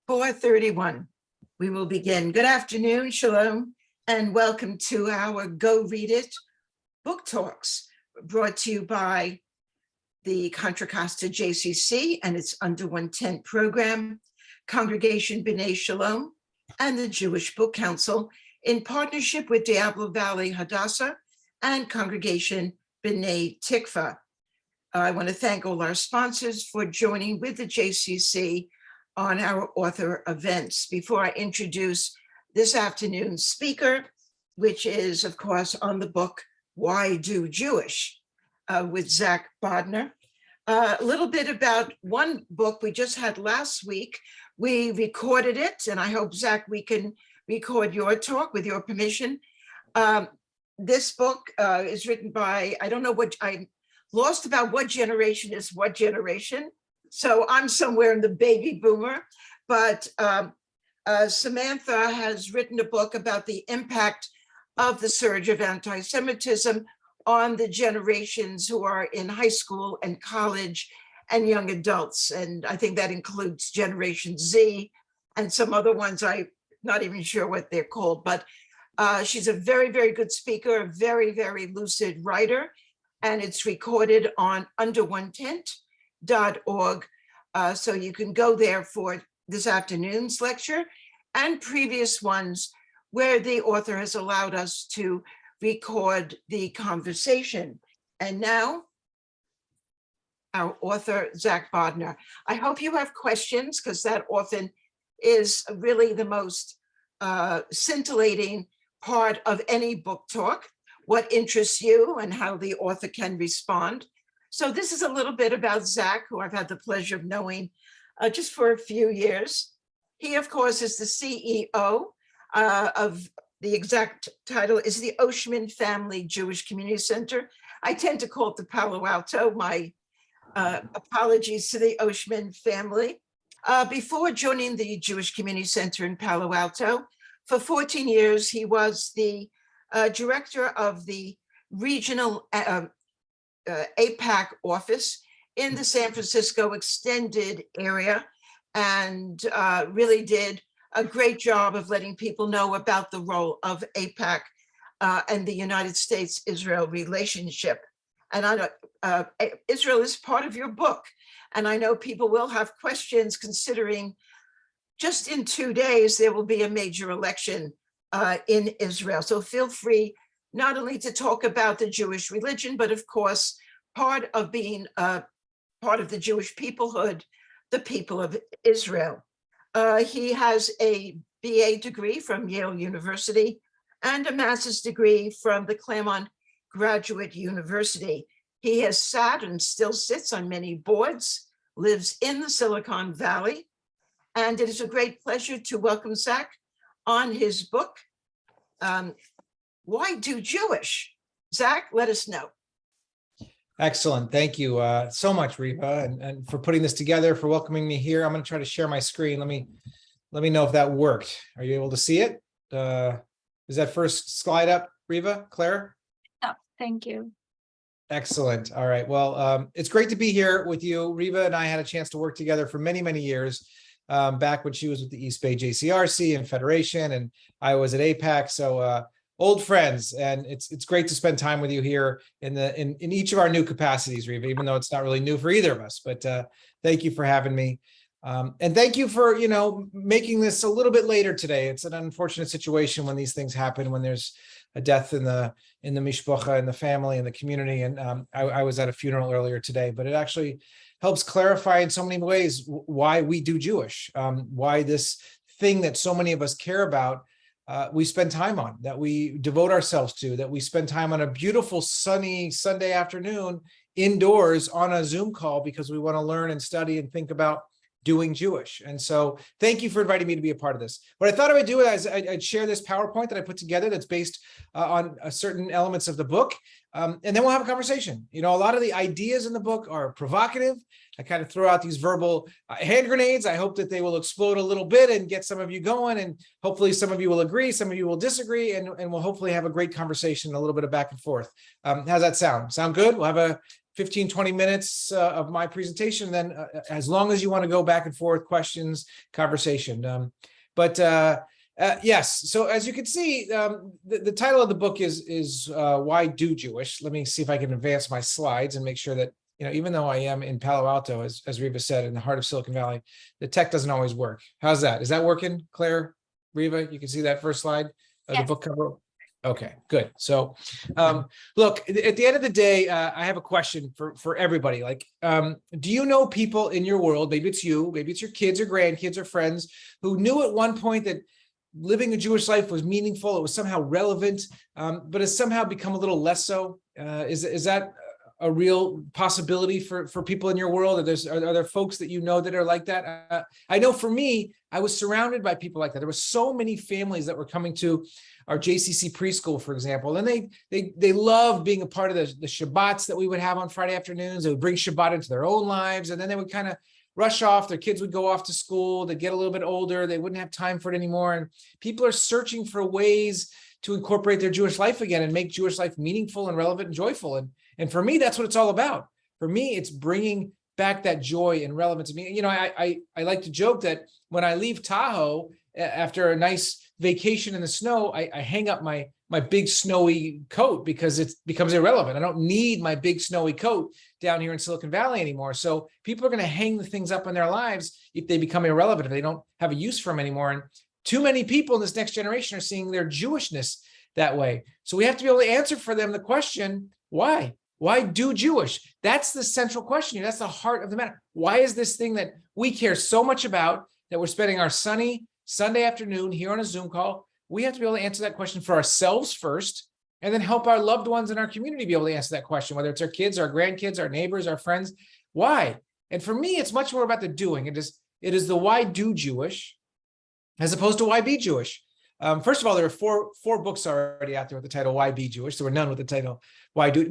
4:31. We will begin. Good afternoon, shalom, and welcome to our Go Read It book talks, brought to you by the Contra Costa JCC and its Under One Tent program, Congregation B'nai Shalom, and the Jewish Book Council, in partnership with Diablo Valley Hadassah and Congregation B'nai Tikva. I want to thank all our sponsors for joining with the JCC on our author events. Before I introduce this afternoon's speaker, which is, of course, on the book, Why Do Jewish, with Zack Bodner. A little bit about one book we just had last week. We recorded it, and I hope, Zack, we can record your talk with your permission. This book is written by, I don't know what, I lost about what generation is what generation. So I'm somewhere in the baby boomer, but Samantha has written a book about the impact of the surge of anti-Semitism on the generations who are in high school and college and young adults. And I think that includes Generation Z and some other ones. I'm not even sure what they're called, but she's a very, very good speaker, a very, very lucid writer. And it's recorded on underonetent.org. So you can go there for this afternoon's lecture and previous ones where the author has allowed us to record the conversation. And now, our author, Zack Bodner. I hope you have questions, because that often is really the most scintillating part of any book talk, what interests you and how the author can respond. So this is a little bit about Zack, who I've had the pleasure of knowing just for a few years. He, of course, is the CEO of, the exact title is the Oshman Family Jewish Community Center. I tend to call it the Palo Alto. My apologies to the Oshman family. Before joining the Jewish Community Center in Palo Alto, for 14 years, he was the director of the regional APAC office in the San Francisco extended area, and really did a great job of letting people know about the role of APAC and the United States-Israel relationship. And I know Israel is part of your book, and I know people will have questions, considering just in 2 days there will be a major election in Israel. So feel free not only to talk about the Jewish religion, but of course, part of being part of the Jewish peoplehood, the people of Israel. He has a BA degree from Yale University and a master's degree from the Claremont Graduate University. He has sat and still sits on many boards, lives in the Silicon Valley, and it is a great pleasure to welcome Zack on his book, Why Do Jewish? Zack, let us know. Excellent. Thank you so much, Reva, and for putting this together, for welcoming me here. I'm going to try to share my screen. Let me know if that worked. Are you able to see it? Is that first slide up, Reva, Claire? Oh, thank you. Excellent. All right. Well, it's great to be here with you. Reva and I had a chance to work together for many, many years, back when she was with the East Bay JCRC and Federation, and I was at APAC. So old friends, and it's great to spend time with you here in each of our new capacities, Reva, even though it's not really new for either of us. But thank you for having me, and thank you for making this a little bit later today. It's an unfortunate situation when these things happen, when there's a death in the mishpacha, in the family, in the community. And I was at a funeral earlier today, but it actually helps clarify in so many ways why we do Jewish, why this thing that so many of us care about, we spend time on, that we devote ourselves to, that we spend time on a beautiful sunny Sunday afternoon indoors on a Zoom call, because we want to learn and study and think about doing Jewish. And so thank you for inviting me to be a part of this. What I thought I would do is I'd share this PowerPoint that I put together that's based on certain elements of the book. And then we'll have a conversation. A lot of the ideas in the book are provocative. I kind of throw out these verbal hand grenades. I hope that they will explode a little bit and get some of you going. And hopefully some of you will agree, some of you will disagree, and we'll hopefully have a great conversation, a little bit of back and forth. How's that sound? Sound good? We'll have 15, 20 minutes of my presentation. Then as long as you want to go back and forth, questions, conversation. Yes, so as you can see, the title of the book is Why Do Jewish? Let me see if I can advance my slides and make sure that, even though I am in Palo Alto, as Riva said, in the heart of Silicon Valley, the tech doesn't always work. How's that? Is that working, Claire, Riva? You can see that first slide of the book cover? Okay, good. So look, at the end of the day, I have a question for everybody. Like, do you know people in your world, maybe it's you, maybe it's your kids or grandkids or friends, who knew at one point that living a Jewish life was meaningful, it was somehow relevant, but has somehow become a little less so? Is that a real possibility for people in your world? Are there folks that you know that are like that? I know for me, I was surrounded by people like that. There were so many families that were coming to our JCC preschool, for example, and they loved being a part of the Shabbats that we would have on Friday afternoons. They would bring Shabbat into their own lives, and then they would kind of rush off. Their kids would go off to school. They'd get a little bit older. They wouldn't have time for it anymore. And people are searching for ways to incorporate their Jewish life again and make Jewish life meaningful and relevant and joyful. And for me, that's what it's all about. For me, it's bringing back that joy and relevance to me. I like to joke that when I leave Tahoe after a nice vacation in the snow, I hang up my big snowy coat because it becomes irrelevant. I don't need my big snowy coat down here in Silicon Valley anymore. So people are going to hang the things up in their lives if they become irrelevant, if they don't have a use for them anymore. And too many people in this next generation are seeing their Jewishness that way. So we have to be able to answer for them the question, why? Why do Jewish? That's the central question. That's the heart of the matter. Why is this thing that we care so much about, that we're spending our sunny Sunday afternoon here on a Zoom call? We have to be able to answer that question for ourselves first, and then help our loved ones in our community be able to answer that question, whether it's our kids, our grandkids, our neighbors, our friends. Why? And for me, it's much more about the doing. It is the why do Jewish, as opposed to why be Jewish. First of all, there are four books already out there with the title Why Be Jewish. There were none with the title Why Do.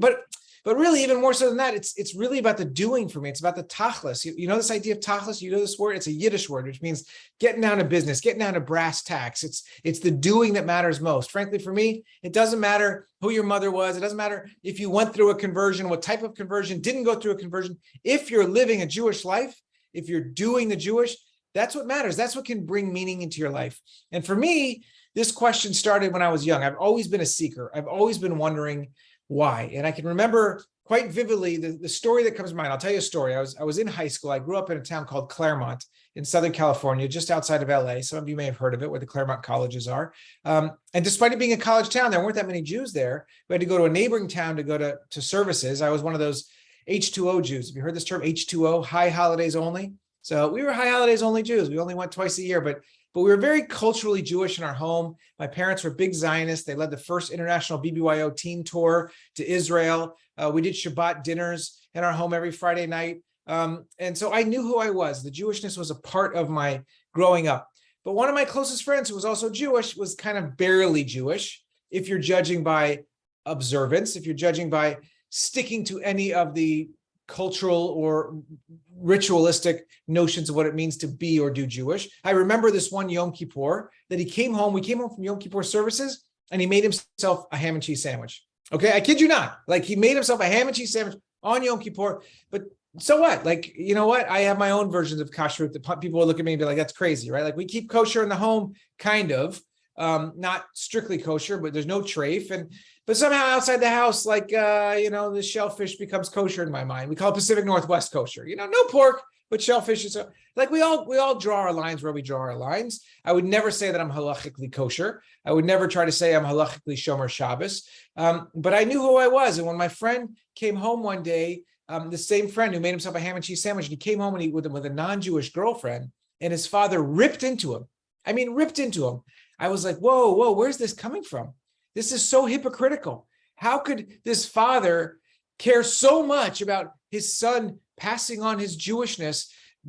But really, even more so than that, it's really about the doing for me. It's about the tachlis. You know this idea of tachlis? You know this word? It's a Yiddish word, which means getting down to business, getting down to brass tacks. It's the doing that matters most. Frankly, for me, it doesn't matter who your mother was. It doesn't matter if you went through a conversion, what type of conversion, didn't go through a conversion. If you're living a Jewish life, if you're doing the Jewish, that's what matters. That's what can bring meaning into your life. And for me, this question started when I was young. I've always been a seeker. I've always been wondering why. And I can remember quite vividly the story that comes to mind. I'll tell you a story. I was in high school. I grew up in a town called Claremont in Southern California, just outside of LA. Some of you may have heard of it, where the Claremont colleges are. And despite it being a college town, there weren't that many Jews there. We had to go to a neighboring town to go to services. I was one of those H2O Jews. Have you heard this term, H2O, high holidays only? So we were high holidays only Jews. We only went twice a year, but we were very culturally Jewish in our home. My parents were big Zionists. They led the first international BBYO team tour to Israel. We did Shabbat dinners in our home every Friday night. And so I knew who I was. The Jewishness was a part of my growing up. But one of my closest friends, who was also Jewish, was kind of barely Jewish, if you're judging by observance, if you're judging by sticking to any of the cultural or ritualistic notions of what it means to be or do Jewish. I remember this one Yom Kippur that he came home. We came home from Yom Kippur services, and he made himself a ham and cheese sandwich. Okay, I kid you not. Like, he made himself a ham and cheese sandwich on Yom Kippur. But so what? Like, you know what? I have my own versions of kashrut that people will look at me and be like, that's crazy, right? Like, we keep kosher in the home, kind of. Not strictly kosher, but there's no treif. But somehow outside the house, like, the shellfish becomes kosher in my mind. We call it Pacific Northwest kosher. No pork, but shellfish is like, we all draw our lines where we draw our lines. I would never say that I'm halachically kosher. I would never try to say I'm halachically shomer Shabbos. But I knew who I was. And when my friend came home one day, the same friend who made himself a ham and cheese sandwich, and he came home with a non-Jewish girlfriend, and his father ripped into him. I mean, ripped into him. I was like, whoa, where's this coming from? This is so hypocritical. How could this father care so much about his son passing on his Jewishness,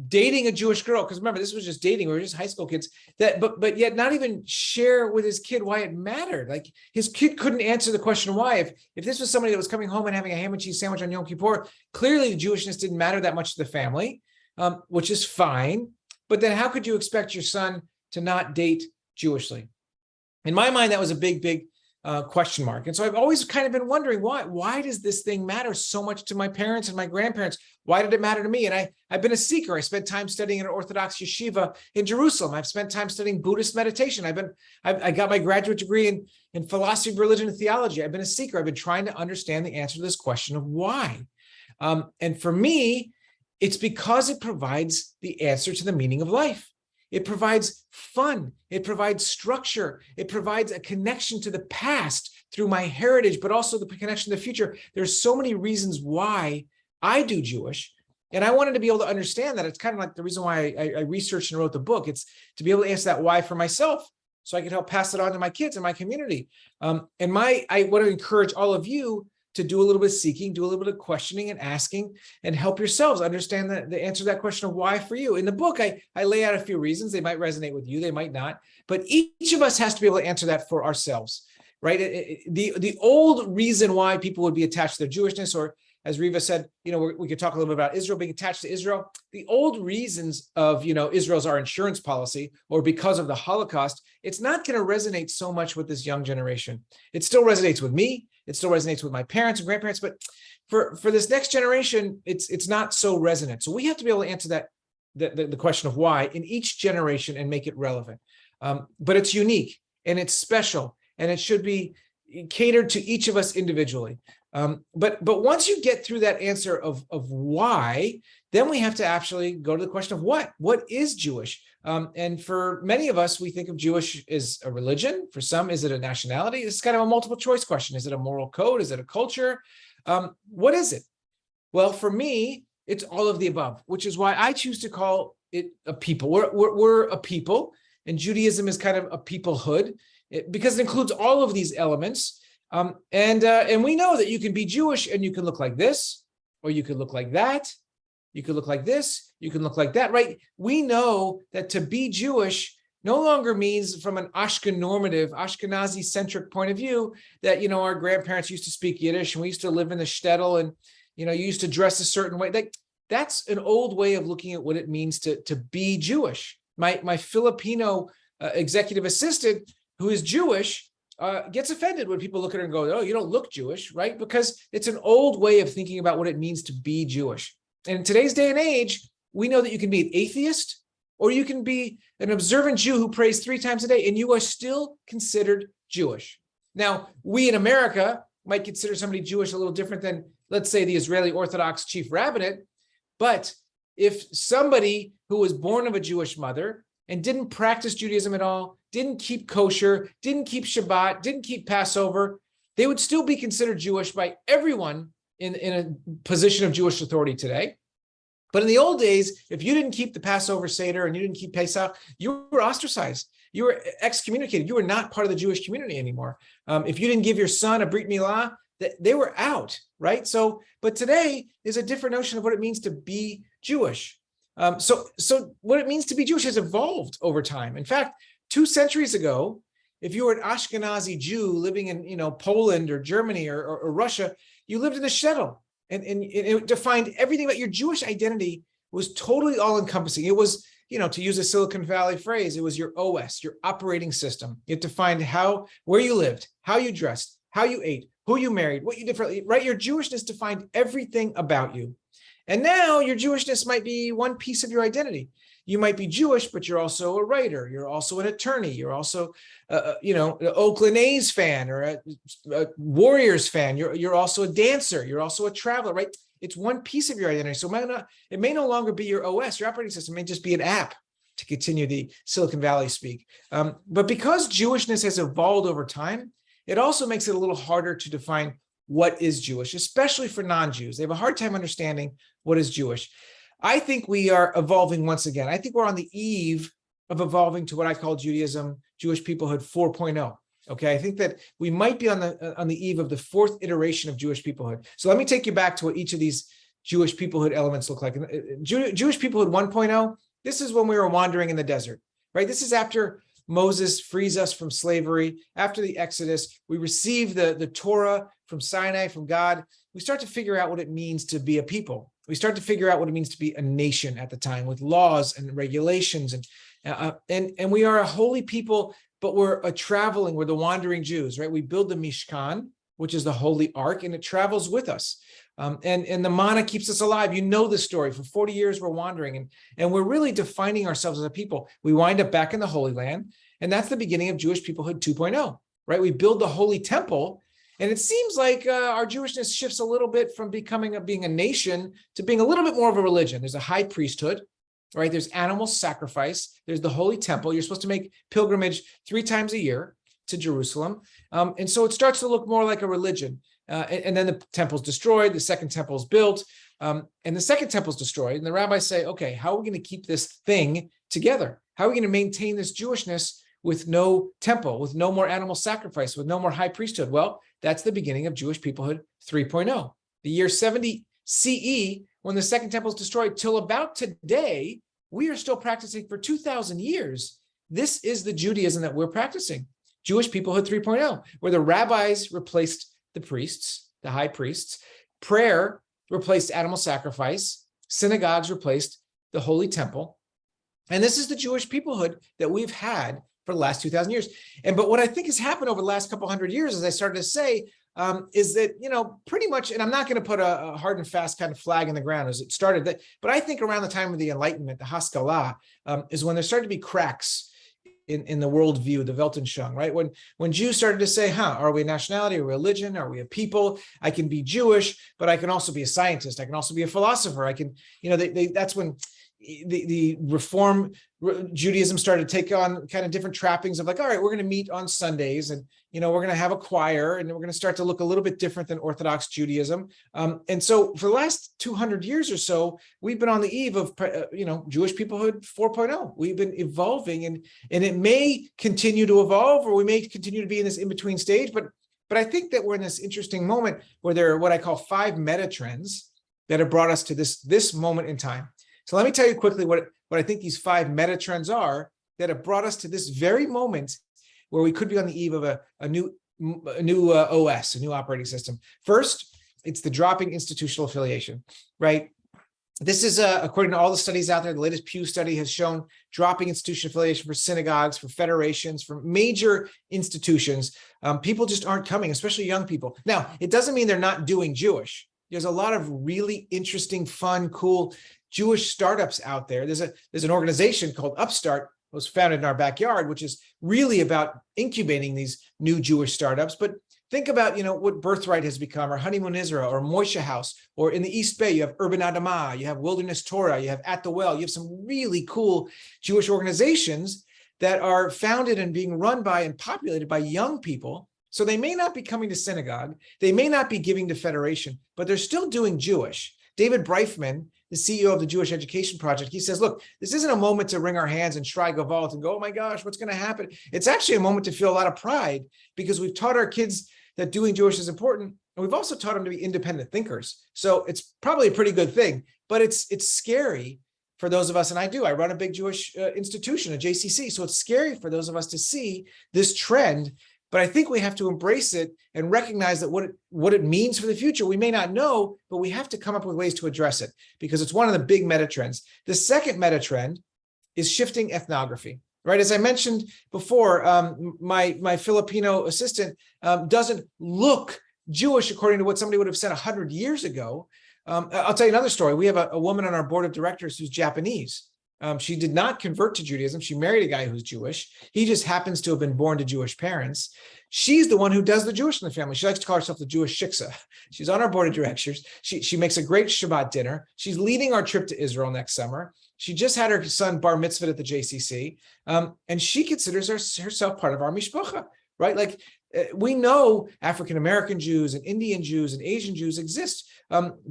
dating a Jewish girl? Because remember, this was just dating. We were just high school kids. But yet not even share with his kid why it mattered. Like, his kid couldn't answer the question why. If this was somebody that was coming home and having a ham and cheese sandwich on Yom Kippur, clearly the Jewishness didn't matter that much to the family, which is fine. But then how could you expect your son to not date Jewishly? In my mind, that was a big question mark. And so I've always kind of been wondering why does this thing matter so much to my parents and my grandparents? Why did it matter to me? And I've been a seeker. I spent time studying in an Orthodox yeshiva in Jerusalem. I've spent time studying Buddhist meditation. I got my graduate degree in philosophy of religion and theology. I've been a seeker. I've been trying to understand the answer to this question of why. And for me, it's because it provides the answer to the meaning of life. It provides fun. It provides structure. It provides a connection to the past through my heritage, but also the connection to the future. There's so many reasons why I do Jewish. And I wanted to be able to understand that. It's kind of like the reason why I researched and wrote the book. It's to be able to answer that why for myself, so I could help pass it on to my kids and my community. And I want to encourage all of you to do a little bit of seeking, do a little bit of questioning and asking, and help yourselves understand the answer to that question of why for you. In the book, I lay out a few reasons. They might resonate with you, they might not, but each of us has to be able to answer that for ourselves, right? The old reason why people would be attached to their Jewishness, or as Riva said, we could talk a little bit about Israel being attached to Israel. The old reasons of, Israel's our insurance policy, or because of the Holocaust, it's not going to resonate so much with this young generation. It still resonates with me. It still resonates with my parents and grandparents, but for this next generation, it's not so resonant. So we have to be able to answer the question of why in each generation and make it relevant. But it's unique and it's special, and it should be catered to each of us individually. But once you get through that answer of why, then we have to actually go to the question of what is Jewish? And for many of us, we think of Jewish as a religion. For some, is it a nationality? It's kind of a multiple choice question. Is it a moral code? Is it a culture? What is it? Well, for me, it's all of the above, which is why I choose to call it a people. We're a people, and Judaism is kind of a peoplehood because it includes all of these elements. And we know that you can be Jewish and you can look like this, or you could look like that. You could look like this, you can look like that, right? We know that to be Jewish no longer means, from an Ashkenazi-centric point of view, that, our grandparents used to speak Yiddish and we used to live in the shtetl and, you used to dress a certain way. That's an old way of looking at what it means to be Jewish. My Filipino executive assistant, who is Jewish, gets offended when people look at her and go, oh, you don't look Jewish, right? Because it's an old way of thinking about what it means to be Jewish. And in today's day and age, we know that you can be an atheist, or you can be an observant Jew who prays 3 times a day, and you are still considered Jewish. Now, we in America might consider somebody Jewish a little different than, let's say, the Israeli Orthodox chief rabbinate. But if somebody who was born of a Jewish mother and didn't practice Judaism at all, didn't keep kosher, didn't keep Shabbat, didn't keep Passover, they would still be considered Jewish by everyone in a position of Jewish authority today. But in the old days, if you didn't keep the Passover Seder and you didn't keep Pesach, you were ostracized. You were excommunicated. You were not part of the Jewish community anymore. If you didn't give your son a Brit Milah, they were out, right? So, but today is a different notion of what it means to be Jewish. So what it means to be Jewish has evolved over time. In fact, 2 centuries ago, if you were an Ashkenazi Jew living in Poland or Germany or Russia, you lived in the shtetl, and it defined everything about your Jewish identity. Was totally all-encompassing. It was, to use a Silicon Valley phrase, it was your OS, your operating system. It defined where you lived, how you dressed, how you ate, who you married, what you did, right? Your Jewishness defined everything about you. And now your Jewishness might be one piece of your identity. You might be Jewish, but you're also a writer. You're also an attorney. You're also, an Oakland A's fan or a Warriors fan. You're also a dancer. You're also a traveler, right? It's one piece of your identity. So it may no longer be your OS, your operating system. It may just be an app, to continue the Silicon Valley speak. But because Jewishness has evolved over time, it also makes it a little harder to define what is Jewish, especially for non-Jews. They have a hard time understanding what is Jewish. I think we are evolving once again. I think we're on the eve of evolving to what I call Judaism, Jewish peoplehood 4.0. Okay, I think that we might be on the eve of the 4th iteration of Jewish peoplehood. So let me take you back to what each of these Jewish peoplehood elements look like. Jewish peoplehood 1.0, this is when we were wandering in the desert, right? This is after Moses frees us from slavery. After the Exodus, we receive the Torah from Sinai, from God. We start to figure out what it means to be a people. We start to figure out what it means to be a nation at the time, with laws and regulations, and we are a holy people but we're traveling, we're the wandering Jews, right? We build the Mishkan, which is the Holy Ark, and it travels with us. And the manna keeps us alive. You know the story. For 40 years, we're wandering, and we're really defining ourselves as a people. We wind up back in the Holy Land, and that's the beginning of Jewish peoplehood 2.0, right? We build the Holy Temple, and it seems like our Jewishness shifts a little bit from being a nation to being a little bit more of a religion. There's a high priesthood, right? There's animal sacrifice. There's the Holy Temple. You're supposed to make pilgrimage 3 times a year to Jerusalem. And so it starts to look more like a religion. And then the temple's destroyed, the second temple is built, and the second temple's destroyed. And the rabbis say, okay, how are we going to keep this thing together? How are we going to maintain this Jewishness with no temple, with no more animal sacrifice, with no more high priesthood? Well, that's the beginning of Jewish peoplehood 3.0. The year 70 CE, when the second temple is destroyed, till about today, we are still practicing for 2,000 years. This is the Judaism that we're practicing. Jewish peoplehood 3.0, where the rabbis replaced the priests, the high priests, prayer replaced animal sacrifice, synagogues replaced the Holy Temple. And this is the Jewish peoplehood that we've had for the last 2,000 years. But what I think has happened over the last couple hundred years, as I started to say, is that, pretty much, and I'm not going to put a hard and fast kind of flag in the ground as it started, but I think around the time of the Enlightenment, the Haskalah, is when there started to be cracks in the worldview, the Weltanschauung, right? When Jews started to say, are we a nationality, a religion, are we a people? I can be Jewish, but I can also be a scientist. I can also be a philosopher. I can, that's when the Reform Judaism started to take on kind of different trappings of like, all right, we're going to meet on Sundays, and we're going to have a choir, and we're going to start to look a little bit different than Orthodox Judaism. And so for the last 200 years or so, we've been on the eve of Jewish peoplehood 4.0. We've been evolving, and it may continue to evolve, or we may continue to be in this in-between stage. But I think that we're in this interesting moment where there are what I call 5 meta trends that have brought us to this moment in time. So let me tell you quickly what I think these 5 meta trends are that have brought us to this very moment where we could be on the eve of a new OS, a new operating system. First, it's the dropping institutional affiliation, right? This is, according to all the studies out there, the latest Pew study has shown dropping institutional affiliation for synagogues, for federations, for major institutions. People just aren't coming, especially young people. Now, it doesn't mean they're not doing Jewish. There's a lot of really interesting, fun, cool Jewish startups out there. There's an organization called Upstart, was founded in our backyard, which is really about incubating these new Jewish startups. But think about, what Birthright has become, or Honeymoon Israel, or Moishe House, or in the East Bay, you have Urban Adamah, you have Wilderness Torah, you have At the Well, you have some really cool Jewish organizations that are founded and being run by and populated by young people. So they may not be coming to synagogue, they may not be giving to federation, but they're still doing Jewish. David Breifman, the CEO of the Jewish Education Project, he says, look, this isn't a moment to wring our hands and Shrei Gavalt and go, oh my gosh, what's going to happen? It's actually a moment to feel a lot of pride, because we've taught our kids that doing Jewish is important, and we've also taught them to be independent thinkers. So it's probably a pretty good thing, but it's scary for those of us, and I run a big Jewish institution, a JCC, so it's scary for those of us to see this trend. But I think we have to embrace it and recognize that what it means for the future, we may not know, but we have to come up with ways to address it, because it's one of the big meta trends. The second meta trend is shifting ethnography, right? As I mentioned before, my Filipino assistant doesn't look Jewish according to what somebody would have said 100 years ago. I'll tell you another story. We have a woman on our board of directors who's Japanese. She did not convert to Judaism. She married a guy who's Jewish. He just happens to have been born to Jewish parents. She's the one who does the Jewish in the family. She likes to call herself the Jewish shiksa. She's on our board of directors. She makes a great Shabbat dinner. She's leading our trip to Israel next summer. She just had her son bar mitzvah at the JCC. And she considers herself part of our mishpacha, right? Like, we know African-American Jews and Indian Jews and Asian Jews exist.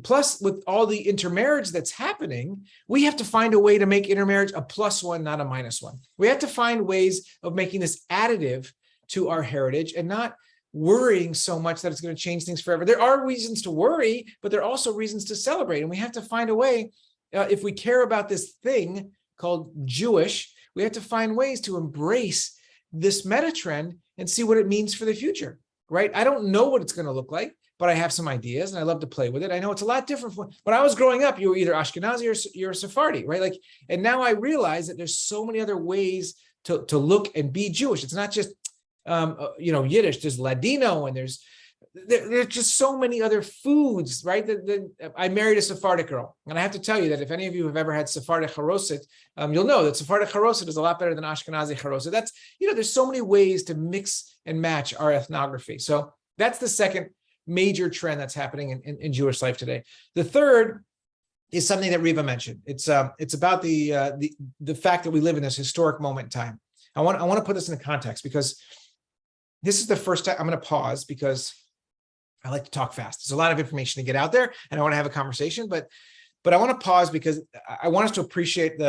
Plus, with all the intermarriage that's happening, we have to find a way to make intermarriage a +1, not a -1. We have to find ways of making this additive to our heritage and not worrying so much that it's going to change things forever. There are reasons to worry, but there are also reasons to celebrate. And we have to find a way, if we care about this thing called Jewish, we have to find ways to embrace this meta trend and see what it means for the future, right? I don't know what it's going to look like, but I have some ideas and I love to play with it. I know it's a lot different. When I was growing up, you were either Ashkenazi or you're Sephardi, right? Like, and now I realize that there's so many other ways to look and be Jewish. It's not just, Yiddish, there's Ladino, and there's just so many other foods, right? I married a Sephardic girl. And I have to tell you that if any of you have ever had Sephardic charoset, you'll know that Sephardic charoset is a lot better than Ashkenazi charoset. That's, there's so many ways to mix and match our ethnography. So that's the second major trend that's happening in Jewish life today. The third is something that Riva mentioned. It's about the fact that we live in this historic moment in time. I want to put this in context, because this is the first time. I'm going to pause because I like to talk fast. There's a lot of information to get out there, and I want to have a conversation, but I want to pause because I want us to appreciate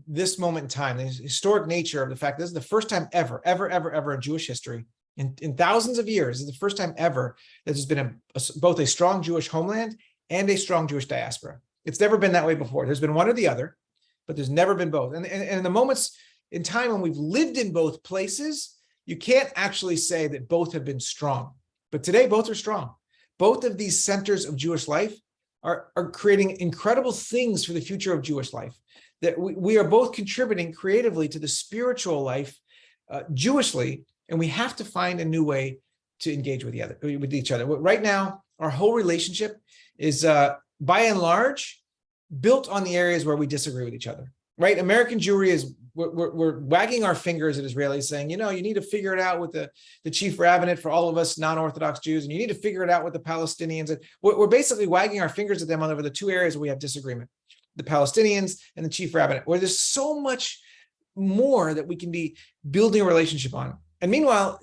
this moment in time, the historic nature of the fact this is the first time ever in Jewish history, in thousands of years, is the first time ever that there's been both a strong Jewish homeland and a strong Jewish diaspora. It's never been that way before. There's been one or the other, but there's never been both. And in the moments in time when we've lived in both places, you can't actually say that both have been strong. But today, both are strong. Both of these centers of Jewish life are creating incredible things for the future of Jewish life. That we are both contributing creatively to the spiritual life Jewishly, and we have to find a new way to engage with each other. Right now, our whole relationship is, by and large, built on the areas where we disagree with each other. Right? American Jewry is, we're wagging our fingers at Israelis saying, you need to figure it out with the chief rabbinate for all of us non-Orthodox Jews, and you need to figure it out with the Palestinians. And we're basically wagging our fingers at them over the two areas where we have disagreement, the Palestinians and the chief rabbinate, where there's so much more that we can be building a relationship on. And meanwhile,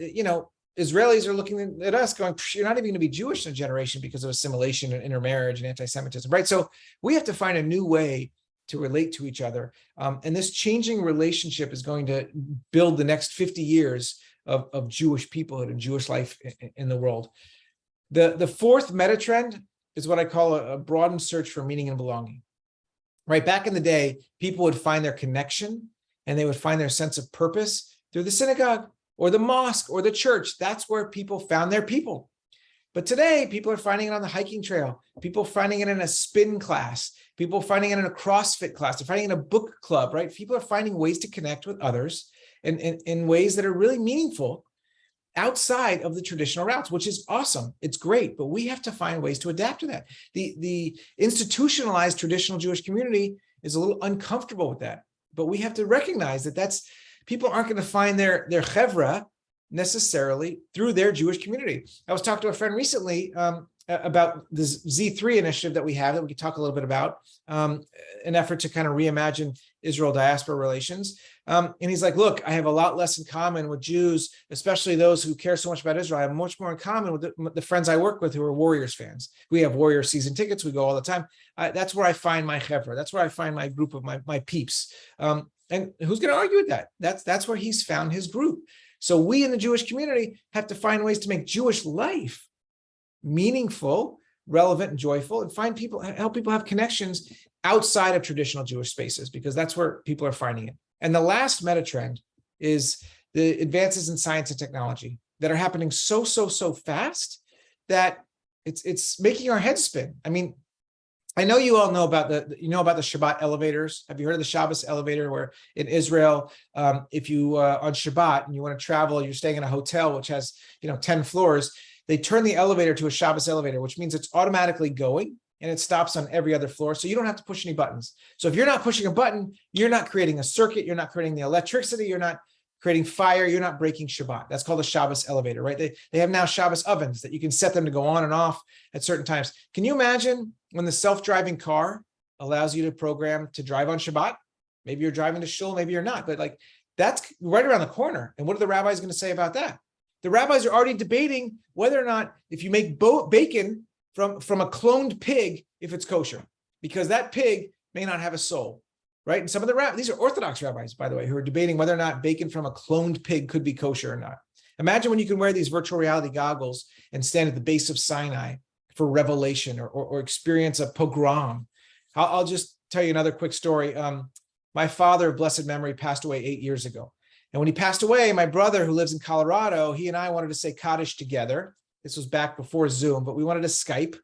Israelis are looking at us going, you're not even going to be Jewish in a generation because of assimilation and intermarriage and anti-Semitism, right? So we have to find a new way to relate to each other. And this changing relationship is going to build the next 50 years of Jewish peoplehood and Jewish life in the world. The fourth meta trend is what I call a broadened search for meaning and belonging. Right? Back in the day, people would find their connection and they would find their sense of purpose through the synagogue or the mosque or the church. That's where people found their people. But today, people are finding it on the hiking trail. People finding it in a spin class. People finding it in a CrossFit class. They're finding it in a book club, right? People are finding ways to connect with others in ways that are really meaningful outside of the traditional routes, which is awesome. It's great, but we have to find ways to adapt to that. The institutionalized traditional Jewish community is a little uncomfortable with that, but we have to recognize that people aren't going to find their chevra necessarily through their Jewish community. I was talking to a friend recently about this Z3 initiative that we have that we could talk a little bit about, an effort to kind of reimagine Israel diaspora relations. And he's like, look, I have a lot less in common with Jews, especially those who care so much about Israel. I have much more in common with the friends I work with who are Warriors fans. We have Warriors season tickets. We go all the time. That's where I find my chevra. That's where I find my group of my peeps. And who's going to argue with that? That's where he's found his group. So we in the Jewish community have to find ways to make Jewish life meaningful, relevant, and joyful, and help people have connections outside of traditional Jewish spaces, because that's where people are finding it. And the last meta trend is the advances in science and technology that are happening so fast that it's making our heads spin. I mean, I know you all know about the Shabbat elevators. Have you heard of the Shabbos elevator, where in Israel, if you on Shabbat and you want to travel, you're staying in a hotel which has 10 floors, they turn the elevator to a Shabbos elevator, which means it's automatically going and it stops on every other floor. So you don't have to push any buttons. So if you're not pushing a button, you're not creating a circuit, you're not creating the electricity, you're not creating fire, you're not breaking Shabbat. That's called a Shabbos elevator, right? They have now Shabbos ovens that you can set them to go on and off at certain times. Can you imagine when the self-driving car allows you to program to drive on Shabbat? Maybe you're driving to shul, maybe you're not, but that's right around the corner. And what are the rabbis going to say about that? The rabbis are already debating whether or not if you make bacon from a cloned pig, if it's kosher, because that pig may not have a soul. Right. And some of these are Orthodox rabbis, by the way, who are debating whether or not bacon from a cloned pig could be kosher or not. Imagine when you can wear these virtual reality goggles and stand at the base of Sinai for revelation or experience a pogrom. I'll just tell you another quick story. My father of blessed memory passed away 8 years ago. And when he passed away, my brother, who lives in Colorado, he and I wanted to say Kaddish together. This was back before Zoom, but we wanted to Skype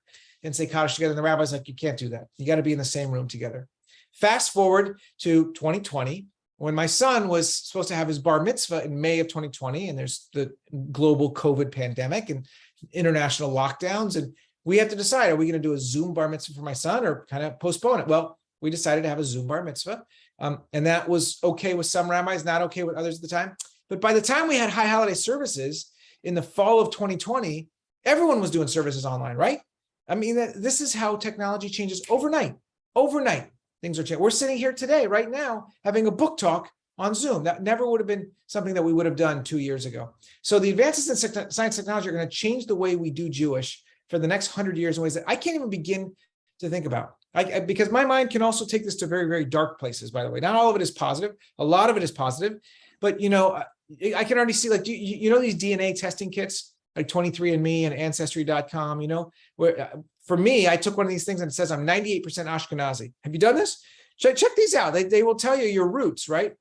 and say Kaddish together. And the rabbi's like, you can't do that. You got to be in the same room together. Fast forward to 2020, when my son was supposed to have his bar mitzvah in May of 2020, and there's the global COVID pandemic and international lockdowns. And we have to decide, are we going to do a Zoom bar mitzvah for my son or kind of postpone it? Well, we decided to have a Zoom bar mitzvah. And that was okay with some rabbis, not okay with others at the time. But by the time we had high holiday services in the fall of 2020, everyone was doing services online, right? I mean, this is how technology changes overnight. Overnight, things are changing. We're sitting here today, right now, having a book talk on Zoom. That never would have been something that we would have done 2 years ago. So the advances in science and technology are going to change the way we do Jewish for the next 100 years in ways that I can't even begin to think about. Because my mind can also take this to very, very dark places, by the way. Not all of it is positive. A lot of it is positive. But, you know, I can already see, like, you know, these DNA testing kits, like 23andMe and Ancestry.com, you know, where for me, I took one of these things and it says I'm 98% Ashkenazi. Have you done this? Check these out. They will tell you your roots, right?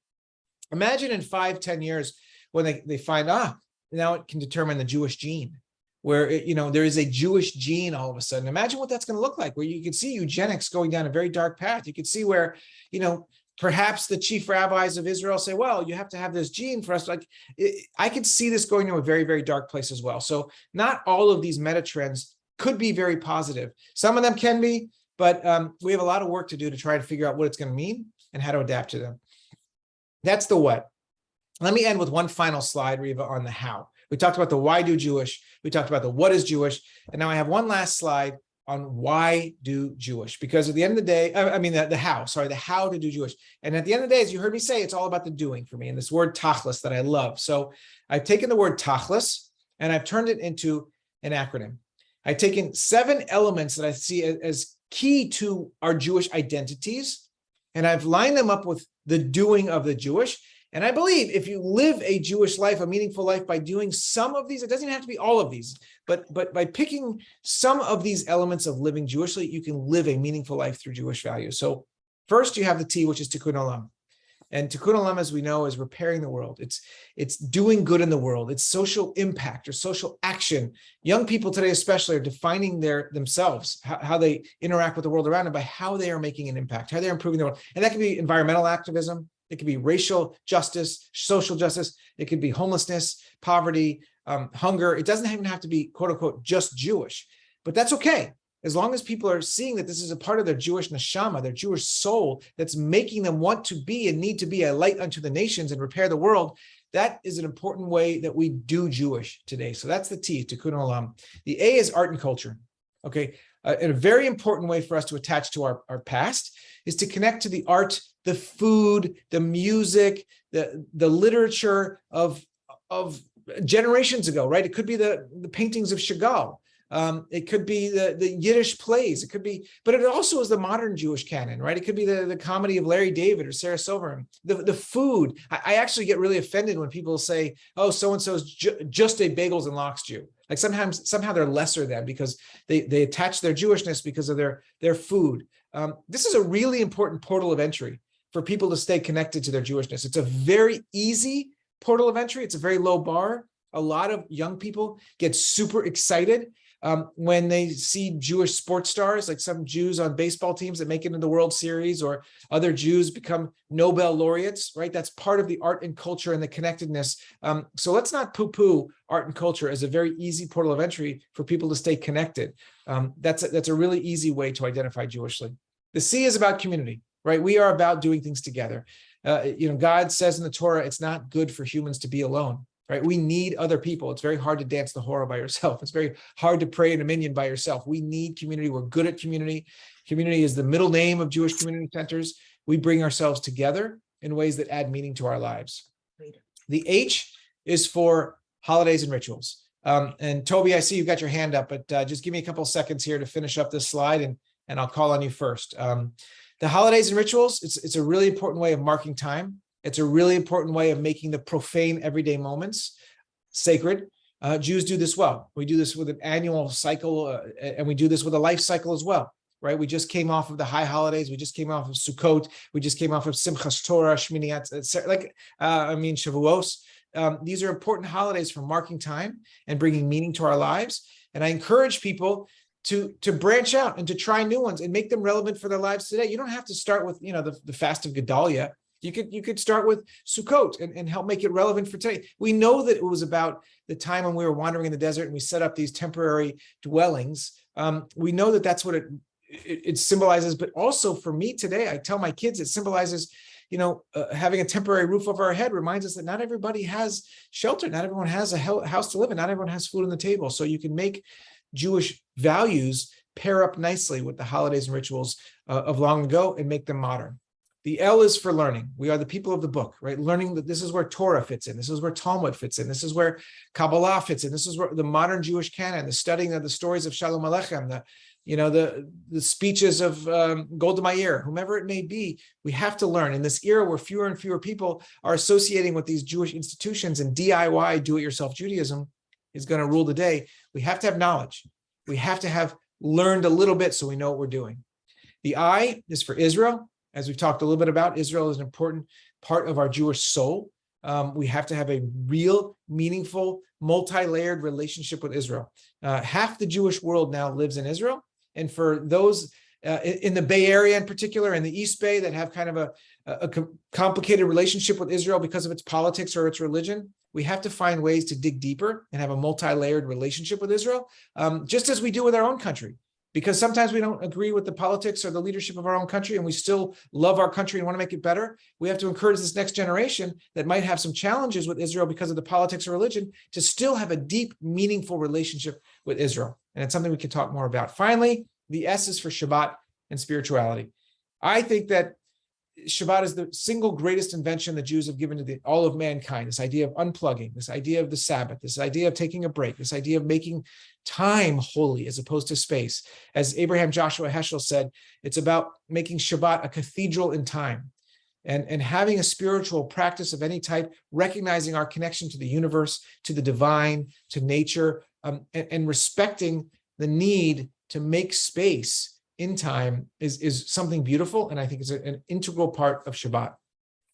Imagine in 5-10 years when they find, now it can determine the Jewish gene, where, you know, there is a Jewish gene all of a sudden. Imagine what that's going to look like, where you can see eugenics going down a very dark path. You can see where, you know, perhaps the chief rabbis of Israel say, well, you have to have this gene for us. Like, I could see this going to a very, very dark place as well. So not all of these meta trends could be very positive. Some of them can be, but we have a lot of work to do to try to figure out what it's going to mean and how to adapt to them. That's the what. Let me end with one final slide, Riva, on the how. We talked about the why do Jewish. We talked about the what is Jewish. And now I have one last slide on why do Jewish, because at the end of the day, the how to do Jewish. And at the end of the day, as you heard me say, it's all about the doing for me, and this word tachlis that I love. So I've taken the word tachlis and I've turned it into an acronym. I've taken 7 elements that I see as key to our Jewish identities, and I've lined them up with the doing of the Jewish. And I believe if you live a Jewish life, a meaningful life, by doing some of these, it doesn't even have to be all of these, but by picking some of these elements of living Jewishly, you can live a meaningful life through Jewish values. So first you have the T, which is Tikkun Olam. And Tikkun Olam, as we know, is repairing the world. It's doing good in the world. It's social impact or social action. Young people today especially are defining themselves, how they interact with the world around them by how they are making an impact, how they're improving the world. And that can be environmental activism. It could be racial justice, social justice. It could be homelessness, poverty, hunger. It doesn't even have to be, quote unquote, just Jewish, but that's okay. As long as people are seeing that this is a part of their Jewish neshama, their Jewish soul, that's making them want to be and need to be a light unto the nations and repair the world, that is an important way that we do Jewish today. So that's the T, Tikkun Olam. The A is art and culture. Okay, and a very important way for us to attach to our past is to connect to the art, the food, the music, the literature of generations ago, right? It could be the paintings of Chagall. It could be the Yiddish plays. It could be, but it also is the modern Jewish canon, right? It could be the comedy of Larry David or Sarah Silverman. The food. I actually get really offended when people say, "Oh, so and so is just a bagels and lox Jew." Like somehow they're lesser than because they attach their Jewishness because of their food. This is a really important portal of entry for people to stay connected to their Jewishness. It's a very easy portal of entry. It's a very low bar. A lot of young people get super excited when they see Jewish sports stars, like some Jews on baseball teams that make it into the World Series, or other Jews become Nobel laureates, right? That's part of the art and culture and the connectedness. So let's not poo-poo art and culture as a very easy portal of entry for people to stay connected. That's a really easy way to identify Jewishly. The C is about community, right? We are about doing things together. God says in the Torah, it's not good for humans to be alone. Right? We need other people. It's very hard to dance the hora by yourself. It's very hard to pray in a minyan by yourself. We need community. We're good at community. Community is the middle name of Jewish community centers. We bring ourselves together in ways that add meaning to our lives. The H is for holidays and rituals. And Toby, I see you've got your hand up, but just give me a couple of seconds here to finish up this slide, and I'll call on you first. The holidays and rituals, it's a really important way of marking time. It's a really important way of making the profane everyday moments sacred. Jews do this well. We do this with an annual cycle, and we do this with a life cycle as well, right? We just came off of the high holidays. We just came off of Sukkot. We just came off of Simchas Torah, Shmini Shavuos. these are important holidays for marking time and bringing meaning to our lives. And I encourage people to branch out and to try new ones and make them relevant for their lives today. You don't have to start with, the fast of Gedalia. You could start with Sukkot and help make it relevant for today. We know that it was about the time when we were wandering in the desert and we set up these temporary dwellings. We know that that's what it symbolizes, but also for me today, I tell my kids it symbolizes, having a temporary roof over our head reminds us that not everybody has shelter, not everyone has a house to live in, not everyone has food on the table. So you can make Jewish values pair up nicely with the holidays and rituals of long ago and make them modern. The L is for learning. We are the people of the book, right? Learning that this is where Torah fits in. This is where Talmud fits in. This is where Kabbalah fits in. This is where the modern Jewish canon, the studying of the stories of Shalom Aleichem, the speeches of Golda Meir, whomever it may be. We have to learn in this era where fewer and fewer people are associating with these Jewish institutions, and DIY, do-it-yourself Judaism is going to rule the day. We have to have knowledge. We have to have learned a little bit so we know what we're doing. The I is for Israel. As we've talked a little bit about, Israel is an important part of our Jewish soul. We have to have a real, meaningful, multi-layered relationship with Israel. Half the Jewish world now lives in Israel. And for those in the Bay Area in particular, in the East Bay, that have kind of a complicated relationship with Israel because of its politics or its religion, we have to find ways to dig deeper and have a multi-layered relationship with Israel, just as we do with our own country. Because sometimes we don't agree with the politics or the leadership of our own country, and we still love our country and want to make it better. We have to encourage this next generation that might have some challenges with Israel because of the politics or religion to still have a deep, meaningful relationship with Israel. And it's something we can talk more about. Finally, the S is for Shabbat and spirituality. I think that Shabbat is the single greatest invention the Jews have given to all of mankind. This idea of unplugging, this idea of the Sabbath, this idea of taking a break, this idea of making time holy as opposed to space. As Abraham Joshua Heschel said, it's about making Shabbat a cathedral in time and having a spiritual practice of any type, recognizing our connection to the universe, to the divine, to nature, and respecting the need to make space in time is something beautiful, and I think it's an integral part of Shabbat.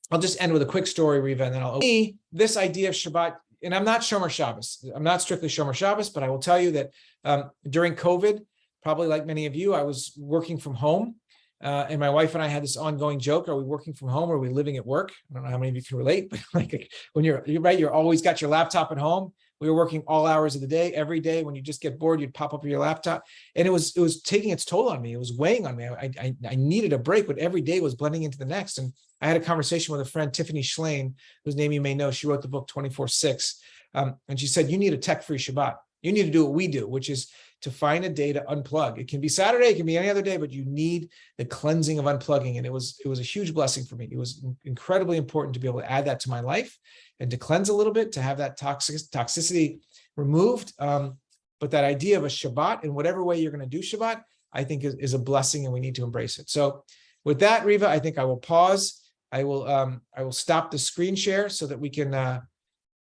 I'll just end with a quick story, Riva, and then I'll open. This idea of Shabbat, and I'm not Shomer Shabbos. I'm not strictly Shomer Shabbos, but I will tell you that during COVID, probably like many of you, I was working from home, and my wife and I had this ongoing joke: are we working from home or are we living at work? I don't know how many of you can relate, but like when you're right, you're always got your laptop at home. We were working all hours of the day, every day. When you just get bored, you'd pop up your laptop, and it was taking its toll on me. It was weighing on me. I needed a break, but every day was blending into the next. And I had a conversation with a friend, Tiffany Schlane, whose name you may know. She wrote the book 24/6, and she said, "You need a tech-free Shabbat. You need to do what we do, which is to find a day to unplug. It can be Saturday, it can be any other day, but you need the cleansing of unplugging." And it was a huge blessing for me. It was incredibly important to be able to add that to my life and to cleanse a little bit, to have that toxicity removed. But that idea of a Shabbat, in whatever way you're going to do Shabbat, I think is a blessing, and we need to embrace it. So with that, Riva, I think I will pause. I will stop the screen share so that we can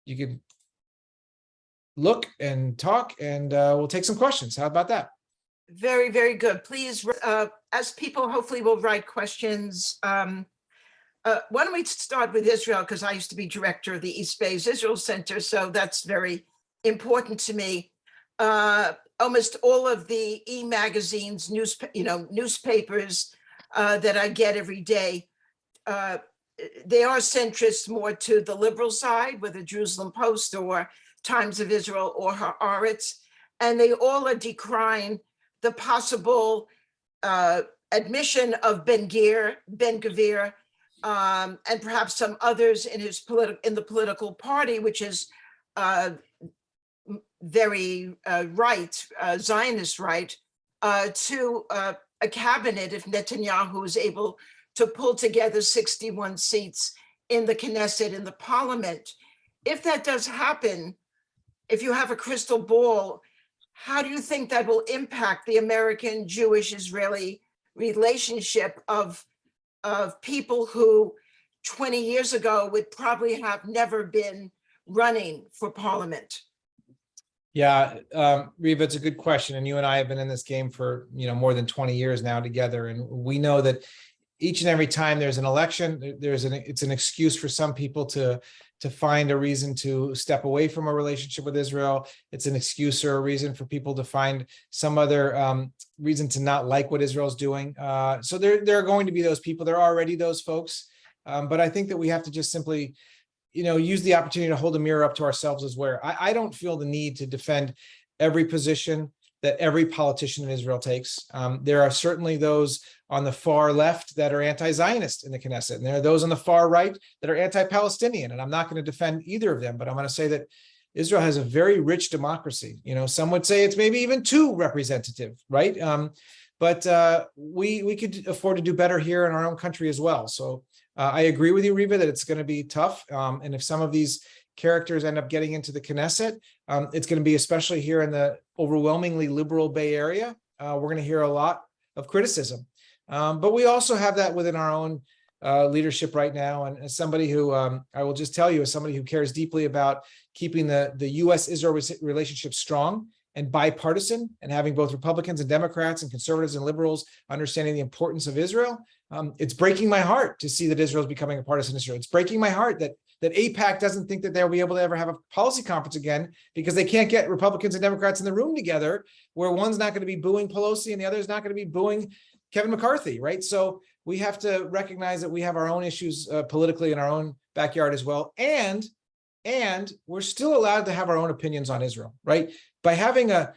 you can look and talk, and we'll take some questions. How about that? Very, very good. Please, as people hopefully will write questions, why don't we start with Israel, because I used to be director of the East Bay's Israel Center, so that's very important to me. Almost all of the e-magazines, newspapers that I get every day, they are centrist more to the liberal side, whether Jerusalem Post or Times of Israel or Haaretz, and they all are decrying the possible admission of Ben Gvir, and perhaps some others in the political party, which is very right, Zionist right, to a cabinet if Netanyahu is able to pull together 61 seats in the Knesset, in the parliament. If that does happen, if you have a crystal ball, how do you think that will impact the American Jewish-Israeli relationship of people who 20 years ago would probably have never been running for parliament? Yeah, Riva, it's a good question. And you and I have been in this game for, more than 20 years now together. And we know that each and every time there's an election, it's an excuse for some people to find a reason to step away from a relationship with Israel. It's an excuse or a reason for people to find some other reason to not like what Israel's doing. So there are going to be those people. There are already those folks. But I think that we have to just simply, use the opportunity to hold a mirror up to ourselves as well. I don't feel the need to defend every position that every politician in Israel takes. There are certainly those on the far left that are anti-Zionist in the Knesset, and there are those on the far right that are anti-Palestinian, and I'm not going to defend either of them, but I'm going to say that Israel has a very rich democracy. Some would say it's maybe even too representative, right? But we could afford to do better here in our own country as well. So I agree with you, Riva, that it's going to be tough. And if some of these characters end up getting into the Knesset, it's going to be, especially here in the overwhelmingly liberal Bay Area, we're going to hear a lot of criticism. But we also have that within our own leadership right now. And as somebody who, I will just tell you, as somebody who cares deeply about keeping the U.S.-Israel relationship strong and bipartisan, and having both Republicans and Democrats and conservatives and liberals understanding the importance of Israel, it's breaking my heart to see that Israel is becoming a partisan issue. It's breaking my heart that AIPAC doesn't think that they'll be able to ever have a policy conference again, because they can't get Republicans and Democrats in the room together, where one's not going to be booing Pelosi and the other is not going to be booing Kevin McCarthy, right? So we have to recognize that we have our own issues politically in our own backyard as well. And we're still allowed to have our own opinions on Israel, right? By having a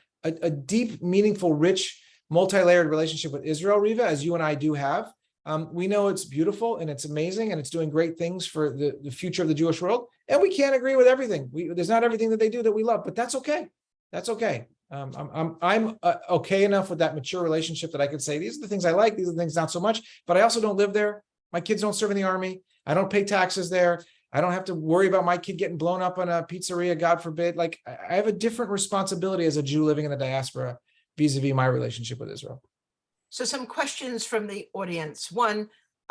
deep, meaningful, rich, multi-layered relationship with Israel, Riva, as you and I do have, we know it's beautiful and it's amazing and it's doing great things for the future of the Jewish world. And we can't agree with everything. There's not everything that they do that we love, but that's okay. That's okay. I'm okay enough with that mature relationship that I can say, these are the things I like, these are the things not so much, but I also don't live there. My kids don't serve in the army. I don't pay taxes there. I don't have to worry about my kid getting blown up on a pizzeria, God forbid. Like, I have a different responsibility as a Jew living in the diaspora vis-a-vis my relationship with Israel. So some questions from the audience. One,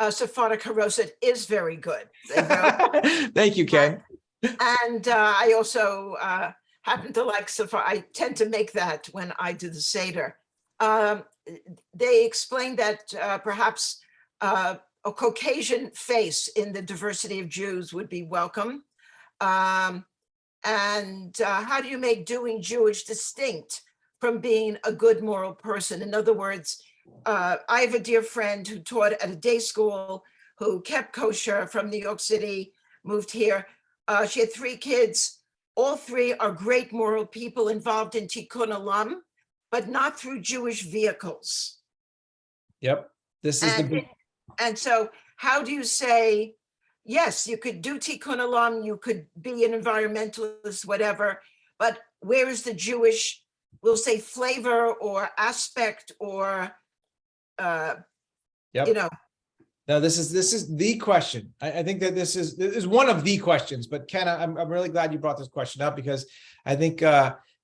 Sephardic Haroset is very good. Thank you, Ken. And I also happen to like Sephardic. I tend to make that when I do the Seder. They explained that perhaps a Caucasian face in the diversity of Jews would be welcome. And how do you make doing Jewish distinct from being a good moral person? In other words, I have a dear friend who taught at a day school, who kept kosher, from New York City, moved here. She had 3 kids. All 3 are great moral people involved in Tikkun Olam, but not through Jewish vehicles. Yep. This is and so how do you say, yes, you could do Tikkun Olam, you could be an environmentalist, whatever, but where is the Jewish, we'll say, flavor or aspect or, No, this is the question. I think that this is one of the questions, but Ken, I'm really glad you brought this question up, because I think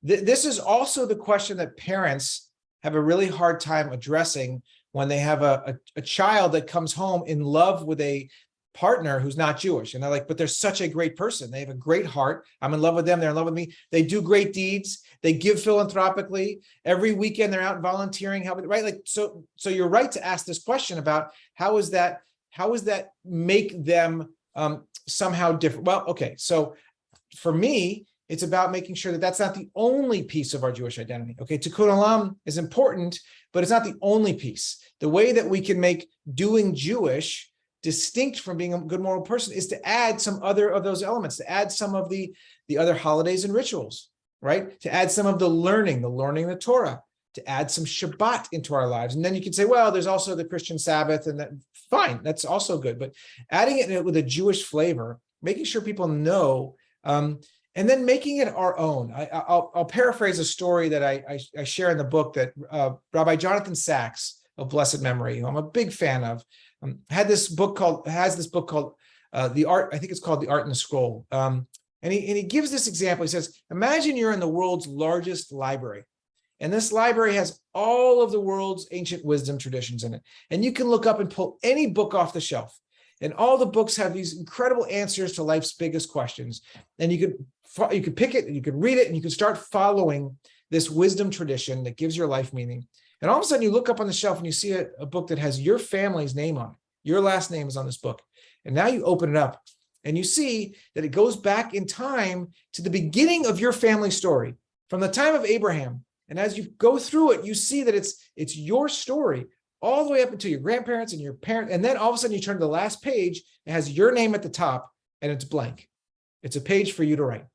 this is also the question that parents have a really hard time addressing when they have a child that comes home in love with a partner who's not Jewish. And they're like, but they're such a great person. They have a great heart. I'm in love with them. They're in love with me. They do great deeds. They give philanthropically. Every weekend they're out volunteering, helping, right? Like, so you're right to ask this question about how is that make them somehow different? Well, okay. So for me, it's about making sure that that's not the only piece of our Jewish identity. Okay, Tikkun Olam is important, but it's not the only piece. The way that we can make doing Jewish distinct from being a good moral person is to add some other of those elements, to add some of the other holidays and rituals, right? To add some of the learning the Torah, to add some Shabbat into our lives. And then you can say, well, there's also the Christian Sabbath, and that, fine, that's also good. But adding it with a Jewish flavor, making sure people know, and then making it our own. I'll paraphrase a story that I share in the book that Rabbi Jonathan Sachs of blessed memory, who I'm a big fan of, has this book called The Art. I think it's called The Art and the Scroll. And he gives this example. He says, imagine you're in the world's largest library, and this library has all of the world's ancient wisdom traditions in it. And you can look up and pull any book off the shelf. And all the books have these incredible answers to life's biggest questions. And you could pick it, and you could read it, and you could start following this wisdom tradition that gives your life meaning. And all of a sudden you look up on the shelf and you see a book that has your family's name on it. Your last name is on this book. And now you open it up and you see that it goes back in time to the beginning of your family story, from the time of Abraham. And as you go through it, you see that it's your story all the way up until your grandparents and your parents. And then all of a sudden you turn to the last page, it has your name at the top and it's blank. It's a page for you to write.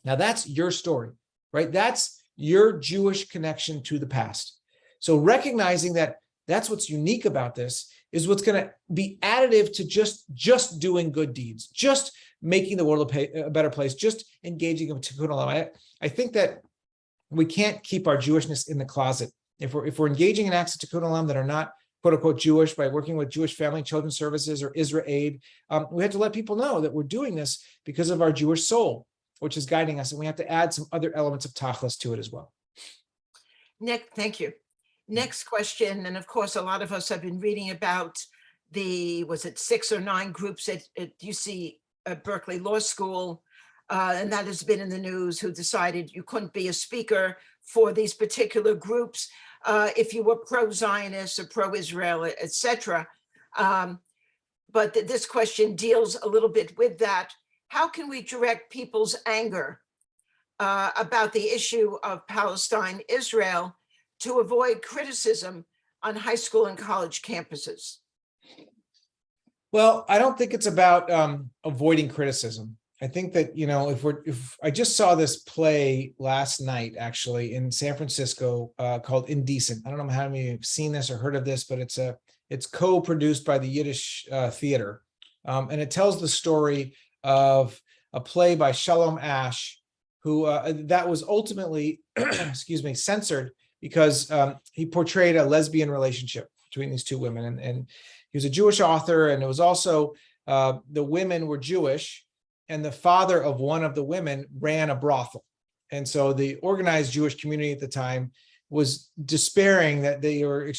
Now that's your story, right? That's your Jewish connection to the past. So recognizing that that's what's unique about this is what's going to be additive to just doing good deeds, just making the world a better place, just engaging in tikkun olam. I think that we can't keep our Jewishness in the closet. If we're engaging in acts of tikkun olam that are not quote unquote Jewish, by working with Jewish Family and Children's Services or Israel Aid, we have to let people know that we're doing this because of our Jewish soul, which is guiding us, and we have to add some other elements of tachlis to it as well. Nick, thank you. Next question, and of course, a lot of us have been reading about was it 6 or 9 groups at UC Berkeley Law School, and that has been in the news, who decided you couldn't be a speaker for these particular groups if you were pro-Zionist or pro-Israel, etc. But this question deals a little bit with that. How can we direct people's anger about the issue of Palestine-Israel to avoid criticism on high school and college campuses? Well, I don't think it's about avoiding criticism. I think that, if I just saw this play last night, actually, in San Francisco called Indecent. I don't know how many have seen this or heard of this, but it's co-produced by the Yiddish Theater. And it tells the story of a play by Shalom Ash, who that was ultimately, censored because he portrayed a lesbian relationship between these two women. And he was a Jewish author, and it was also, the women were Jewish, and the father of one of the women ran a brothel. And so the organized Jewish community at the time was despairing that they were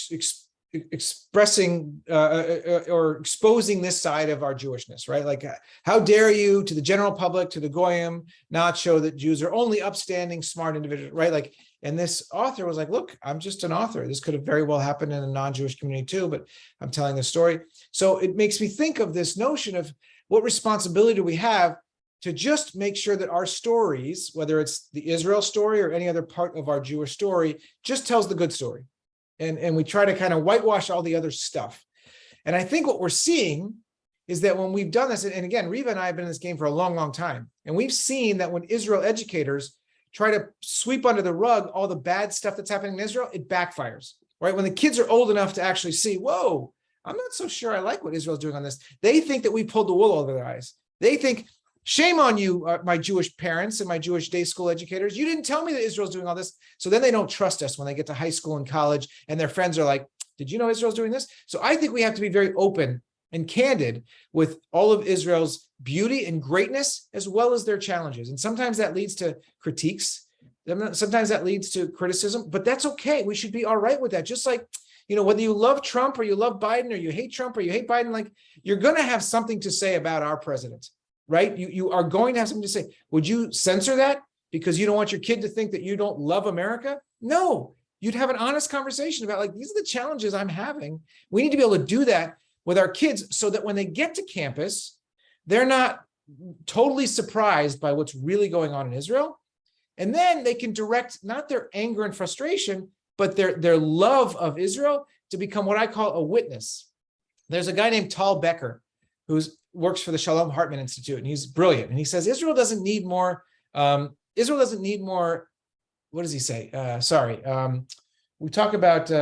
expressing or exposing this side of our Jewishness, right? Like, how dare you, to the general public, to the goyim, not show that Jews are only upstanding, smart individuals, right? Like, and this author was like, look, I'm just an author. This could have very well happened in a non-Jewish community too, but I'm telling the story. So it makes me think of this notion of what responsibility do we have to just make sure that our stories, whether it's the Israel story or any other part of our Jewish story, just tells the good story. And we try to kind of whitewash all the other stuff. And I think what we're seeing is that when we've done this, and again, Reva and I have been in this game for a long, long time, and we've seen that when Israel educators try to sweep under the rug all the bad stuff that's happening in Israel, it backfires, right? When the kids are old enough to actually see, whoa, I'm not so sure I like what Israel's doing on this. They think that we pulled the wool over their eyes. They think, shame on you, my Jewish parents and my Jewish day school educators. You didn't tell me that Israel's doing all this. So then they don't trust us when they get to high school and college, and their friends are like, did you know Israel's doing this? So I think we have to be very open and candid with all of Israel's beauty and greatness, as well as their challenges. And sometimes that leads to critiques. Sometimes that leads to criticism, but that's okay. We should be all right with that. Just like, whether you love Trump or you love Biden, or you hate Trump or you hate Biden, like, you're going to have something to say about our president, right? You are going to have something to say. Would you censor that because you don't want your kid to think that you don't love America? No, you'd have an honest conversation about, like, these are the challenges I'm having. We need to be able to do that with our kids so that when they get to campus, they're not totally surprised by what's really going on in Israel. And then they can direct not their anger and frustration, but their love of Israel to become what I call a witness. There's a guy named Tal Becker who works for the Shalom Hartman Institute, and he's brilliant. And he says, Israel doesn't need more, what does he say? We talk about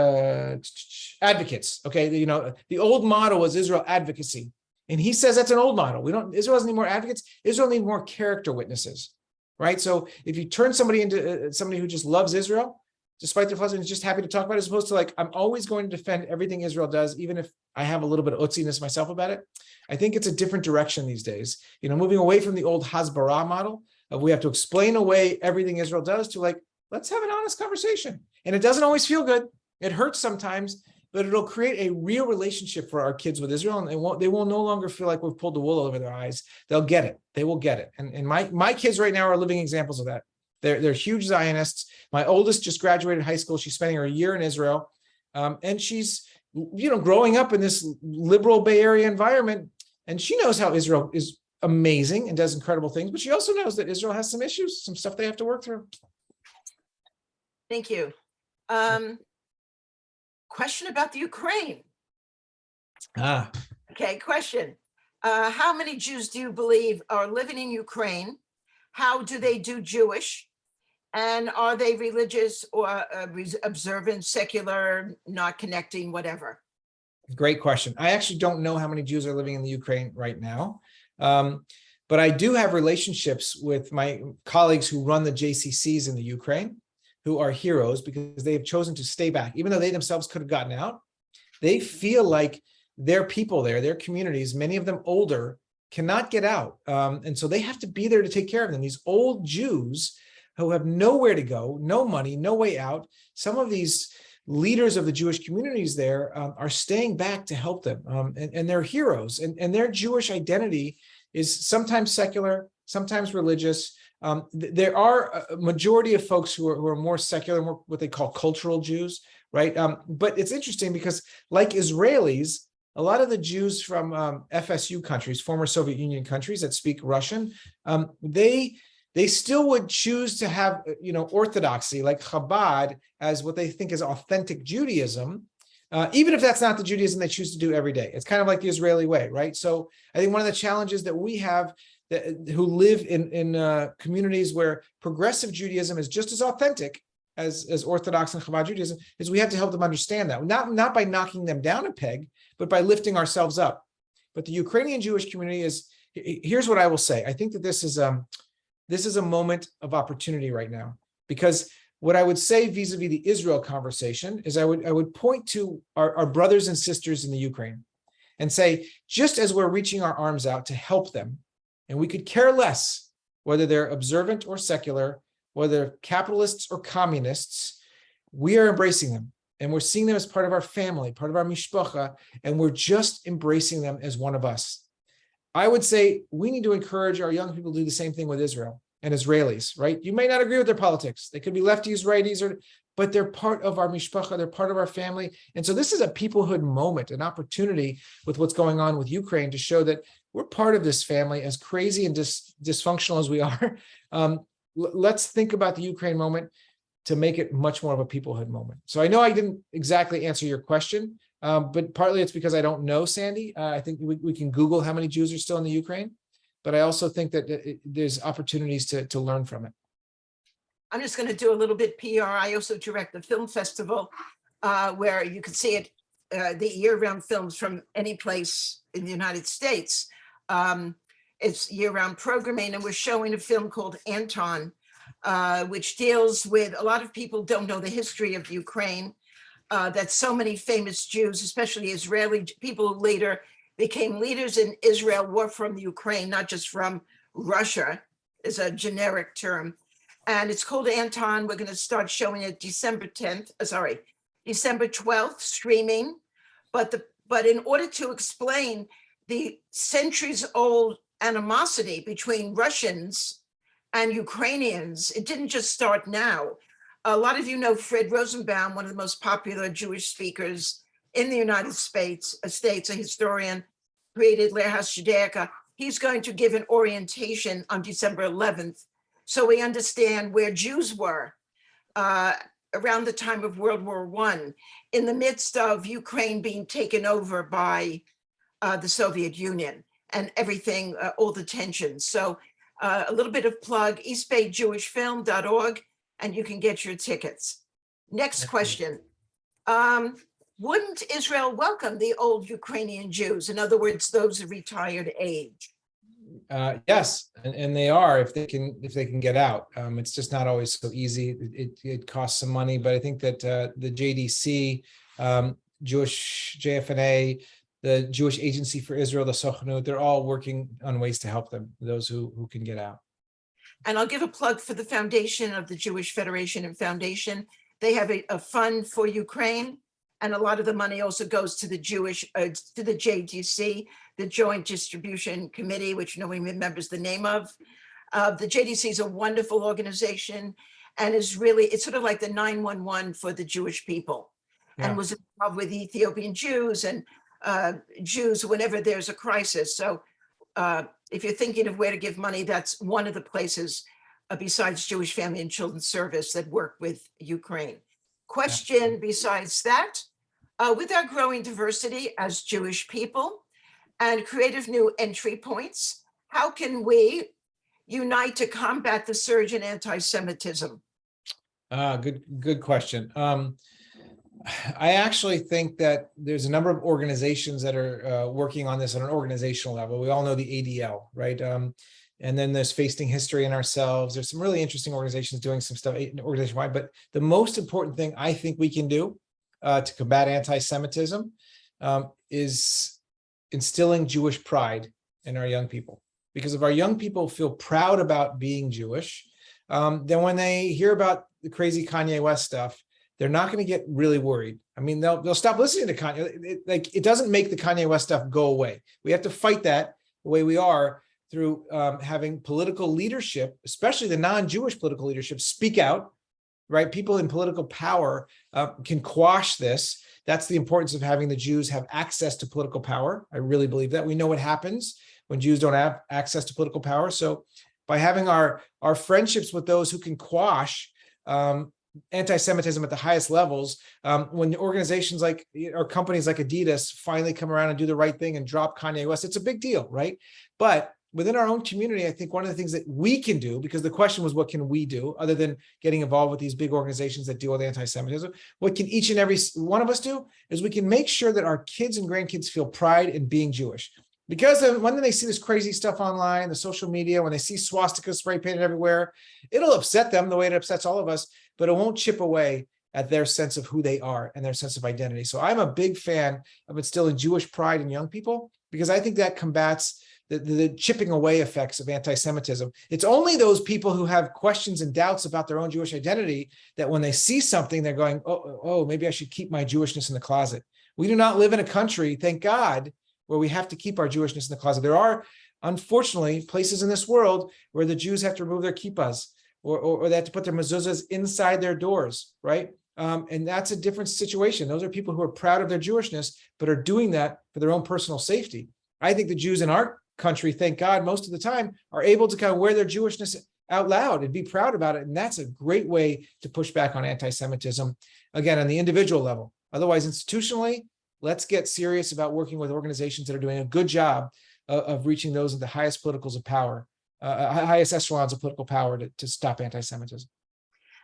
advocates, okay? The old model was Israel advocacy. And he says that's an old model. Israel doesn't need more advocates. Israel needs more character witnesses, right? So if you turn somebody into somebody who just loves Israel, despite their flaws, and is just happy to talk about it, as opposed to, like, I'm always going to defend everything Israel does, even if I have a little bit of utziness myself about it. I think it's a different direction these days, moving away from the old Hasbara model of we have to explain away everything Israel does to, like, let's have an honest conversation. And it doesn't always feel good. It hurts sometimes, but it'll create a real relationship for our kids with Israel. And they will no longer feel like we've pulled the wool over their eyes. They'll get it. They will get it. And my kids right now are living examples of that. They're huge Zionists. My oldest just graduated high school. She's spending her year in Israel. And she's growing up in this liberal Bay Area environment, and she knows how Israel is amazing and does incredible things, but she also knows that Israel has some issues, some stuff they have to work through. Thank you. Question about the Ukraine. Okay, question. How many Jews do you believe are living in Ukraine? How do they do Jewish? And are they religious or observant, secular, not connecting, whatever? Great question. I actually don't know how many Jews are living in the Ukraine right now. But I do have relationships with my colleagues who run the JCCs in the Ukraine, who are heroes because they have chosen to stay back. Even though they themselves could have gotten out, they feel like their people there, their communities, many of them older, cannot get out. And so they have to be there to take care of them. These old Jews who have nowhere to go, no money, no way out. Some of these leaders of the Jewish communities there are staying back to help them. And they're heroes. And their Jewish identity is sometimes secular, sometimes religious. There are a majority of folks who are more secular, more what they call cultural Jews, right? But it's interesting because like Israelis, a lot of the Jews from FSU countries, former Soviet Union countries that speak Russian, they still would choose to have, orthodoxy like Chabad as what they think is authentic Judaism, even if that's not the Judaism they choose to do every day. It's kind of like the Israeli way, right? So I think one of the challenges that we have who live in communities where progressive Judaism is just as authentic as Orthodox and Chabad Judaism is we have to help them understand that, not by knocking them down a peg, but by lifting ourselves up. But the Ukrainian Jewish community here's what I will say. I think that this is a moment of opportunity right now, because what I would say vis-a-vis the Israel conversation is I would point to our brothers and sisters in the Ukraine and say, just as we're reaching our arms out to help them, and we could care less whether they're observant or secular, whether they're capitalists or communists, we are embracing them. And we're seeing them as part of our family, part of our mishpacha, and we're just embracing them as one of us. I would say we need to encourage our young people to do the same thing with Israel and Israelis, right? You may not agree with their politics. They could be lefties, righties, but they're part of our mishpacha, they're part of our family. And so this is a peoplehood moment, an opportunity with what's going on with Ukraine to show that we're part of this family, as crazy and dysfunctional as we are. Let's think about the Ukraine moment to make it much more of a peoplehood moment. So I know I didn't exactly answer your question, but partly it's because I don't know, Sandy. I think we can Google how many Jews are still in the Ukraine, but I also think that there's opportunities to learn from it. I'm just going to do a little bit PR. I also direct the film festival where you can see it, the year-round films from any place in the United States. It's year-round programming, and we're showing a film called Anton, which deals with, a lot of people don't know the history of Ukraine, that so many famous Jews, especially Israeli people who later became leaders in Israel, were from Ukraine, not just from Russia, is a generic term. And it's called Anton. We're going to start showing it December 12th, streaming. But in order to explain the centuries-old animosity between Russians and Ukrainians, it didn't just start now. A lot of you know Fred Rosenbaum, one of the most popular Jewish speakers in the United States, a historian, created Lehrhaus Judaica. He's going to give an orientation on December 11th, so we understand where Jews were around the time of World War I, in the midst of Ukraine being taken over by the Soviet Union and everything, all the tensions. So a little bit of plug, eastbayjewishfilm.org, and you can get your tickets. Next question. Wouldn't Israel welcome the old Ukrainian Jews? In other words, those of retired age? Yes, and they are if they can get out. It's just not always so easy. It costs some money, but I think that the JDC, Jewish JFNA, the Jewish Agency for Israel, the Sochnut, they're all working on ways to help them, those who can get out. And I'll give a plug for the foundation of the Jewish Federation and Foundation. They have a fund for Ukraine, and a lot of the money also goes to the to the JDC, the Joint Distribution Committee, which nobody remembers the name of. The JDC is a wonderful organization and is really, it's sort of like the 911 for the Jewish people. and Yeah. was involved with Ethiopian Jews and Jews whenever there's a crisis. So if you're thinking of where to give money, that's one of the places besides Jewish Family and Children's Service that work with Ukraine. Question besides that, with our growing diversity as Jewish people and creative new entry points, how can we unite to combat the surge in anti-Semitism? Good question. I actually think that there's a number of organizations that are working on this on an organizational level. We all know the ADL, right? And then there's Facing History in Ourselves. There's some really interesting organizations doing some stuff organization-wide. But the most important thing I think we can do to combat anti-Semitism is instilling Jewish pride in our young people. Because if our young people feel proud about being Jewish, then when they hear about the crazy Kanye West stuff, they're not going to get really worried. I mean, they'll stop listening to Kanye. It doesn't make the Kanye West stuff go away. We have to fight that the way we are through having political leadership, especially the non-Jewish political leadership, speak out, right? People in political power can quash this. That's the importance of having the Jews have access to political power. I really believe that. We know what happens when Jews don't have access to political power. So by having our friendships with those who can quash anti-Semitism at the highest levels, when organizations like or companies like Adidas finally come around and do the right thing and drop Kanye West, it's a big deal, right? But within our own community, I think one of the things that we can do, because the question was, what can we do other than getting involved with these big organizations that deal with anti-Semitism? What can each and every one of us do is we can make sure that our kids and grandkids feel pride in being Jewish. Because when they see this crazy stuff online, the social media, when they see swastikas spray painted everywhere, it'll upset them the way it upsets all of us, but it won't chip away at their sense of who they are and their sense of identity. So I'm a big fan of instilling Jewish pride in young people, because I think that combats the chipping away effects of anti-Semitism. It's only those people who have questions and doubts about their own Jewish identity that when they see something, they're going, oh, maybe I should keep my Jewishness in the closet. We do not live in a country, thank God, where we have to keep our Jewishness in the closet. There are, unfortunately, places in this world where the Jews have to remove their kippahs or they have to put their mezuzahs inside their doors, right? And that's a different situation. Those are people who are proud of their Jewishness, but are doing that for their own personal safety. I think the Jews in our country, thank God, most of the time are able to kind of wear their Jewishness out loud and be proud about it. And that's a great way to push back on anti-Semitism, again, on the individual level. Otherwise, institutionally, let's get serious about working with organizations that are doing a good job of reaching those at the highest politicals of power, highest echelons of political power to stop anti-Semitism.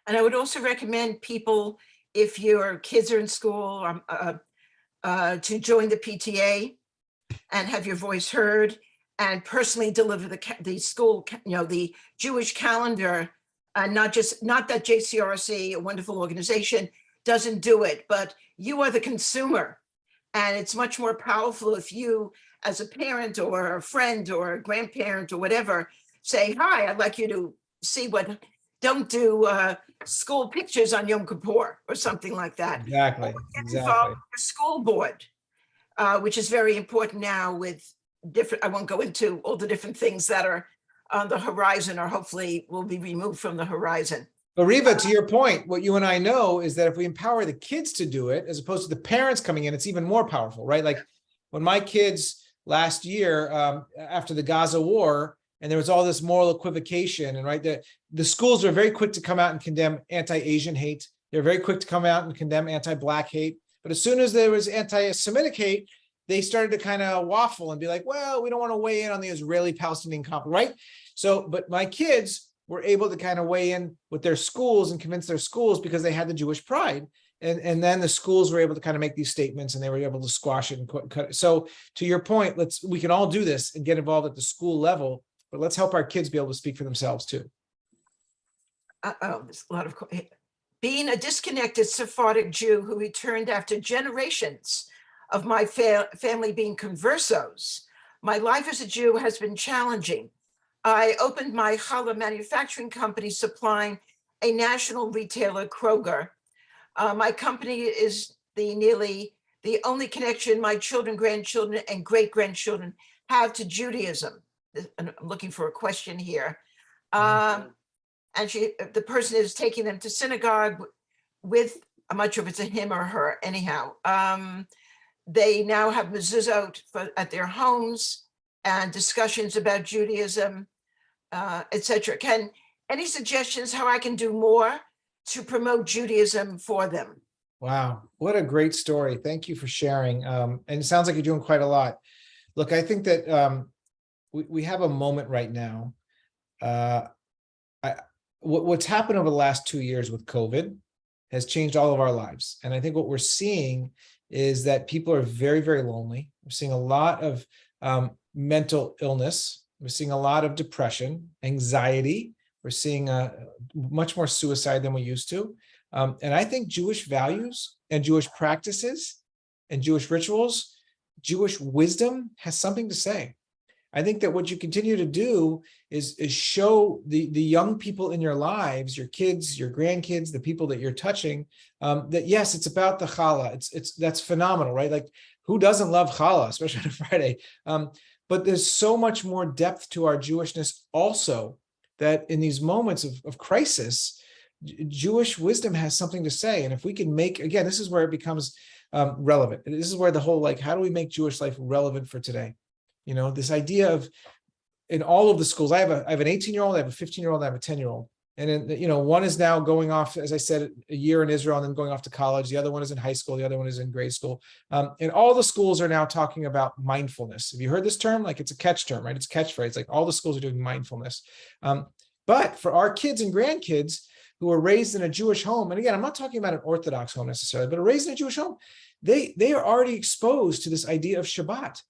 And I would also recommend people, if your kids are in school, to join the PTA and have your voice heard, and personally deliver the school, the Jewish calendar, and not that JCRC, a wonderful organization, doesn't do it, but you are the consumer. And it's much more powerful if you, as a parent or a friend or a grandparent or whatever, say, hi, I'd like you to see what, don't do school pictures on Yom Kippur or something like that. Exactly. Get involved with the school board, which is very important now with different, I won't go into all the different things that are on the horizon or hopefully will be removed from the horizon. But Riva, to your point, what you and I know is that if we empower the kids to do it, as opposed to the parents coming in, it's even more powerful, right? Like when my kids last year, after the Gaza war, and there was all this moral equivocation, and right, the schools are very quick to come out and condemn anti-Asian hate. They're very quick to come out and condemn anti-Black hate. But as soon as there was anti-Semitic hate, they started to kind of waffle and be like, well, we don't want to weigh in on the Israeli-Palestinian conflict, right? So, but my kids were able to kind of weigh in with their schools and convince their schools because they had the Jewish pride. And then the schools were able to kind of make these statements and they were able to squash it and cut it. So to your point, we can all do this and get involved at the school level, but let's help our kids be able to speak for themselves too. There's a lot of, being a disconnected Sephardic Jew who returned after generations of my family being conversos, my life as a Jew has been challenging. I opened my challah manufacturing company supplying a national retailer, Kroger. My company is nearly the only connection my children, grandchildren, and great-grandchildren have to Judaism. And I'm looking for a question here. And the person is taking them to synagogue with much of it's a him or her anyhow. They now have mezuzot at their homes and discussions about Judaism, etc. Any suggestions how I can do more to promote Judaism for them? Wow, what a great story. Thank you for sharing. And it sounds like you're doing quite a lot. Look, I think that we have a moment right now. What's happened over the last 2 years with COVID has changed all of our lives. And I think what we're seeing is that people are very, very lonely. We're seeing a lot of mental illness. We're seeing a lot of depression, anxiety. We're seeing much more suicide than we used to. And I think Jewish values and Jewish practices and Jewish rituals, Jewish wisdom has something to say. I think that what you continue to do is show the young people in your lives, your kids, your grandkids, the people that you're touching, that yes, it's about the challah. That's phenomenal, right? Like, who doesn't love challah, especially on a Friday? But there's so much more depth to our Jewishness also, that in these moments of crisis, Jewish wisdom has something to say. And if we can make, again, this is where it becomes relevant. This is where the whole, like, how do we make Jewish life relevant for today? You know, this idea of, in all of the schools, I have an 18-year-old, I have a 15-year-old, I have a 10-year-old. And then, you know, one is now going off, as I said, a year in Israel and then going off to college. The other one is in high school. The other one is in grade school. And all the schools are now talking about mindfulness. Have you heard this term? Like, it's a catch term, right? It's a catchphrase. Like, all the schools are doing mindfulness. But for our kids and grandkids who are raised in a Jewish home, and again, I'm not talking about an Orthodox home necessarily, but are raised in a Jewish home, they are already exposed to this idea of Shabbat.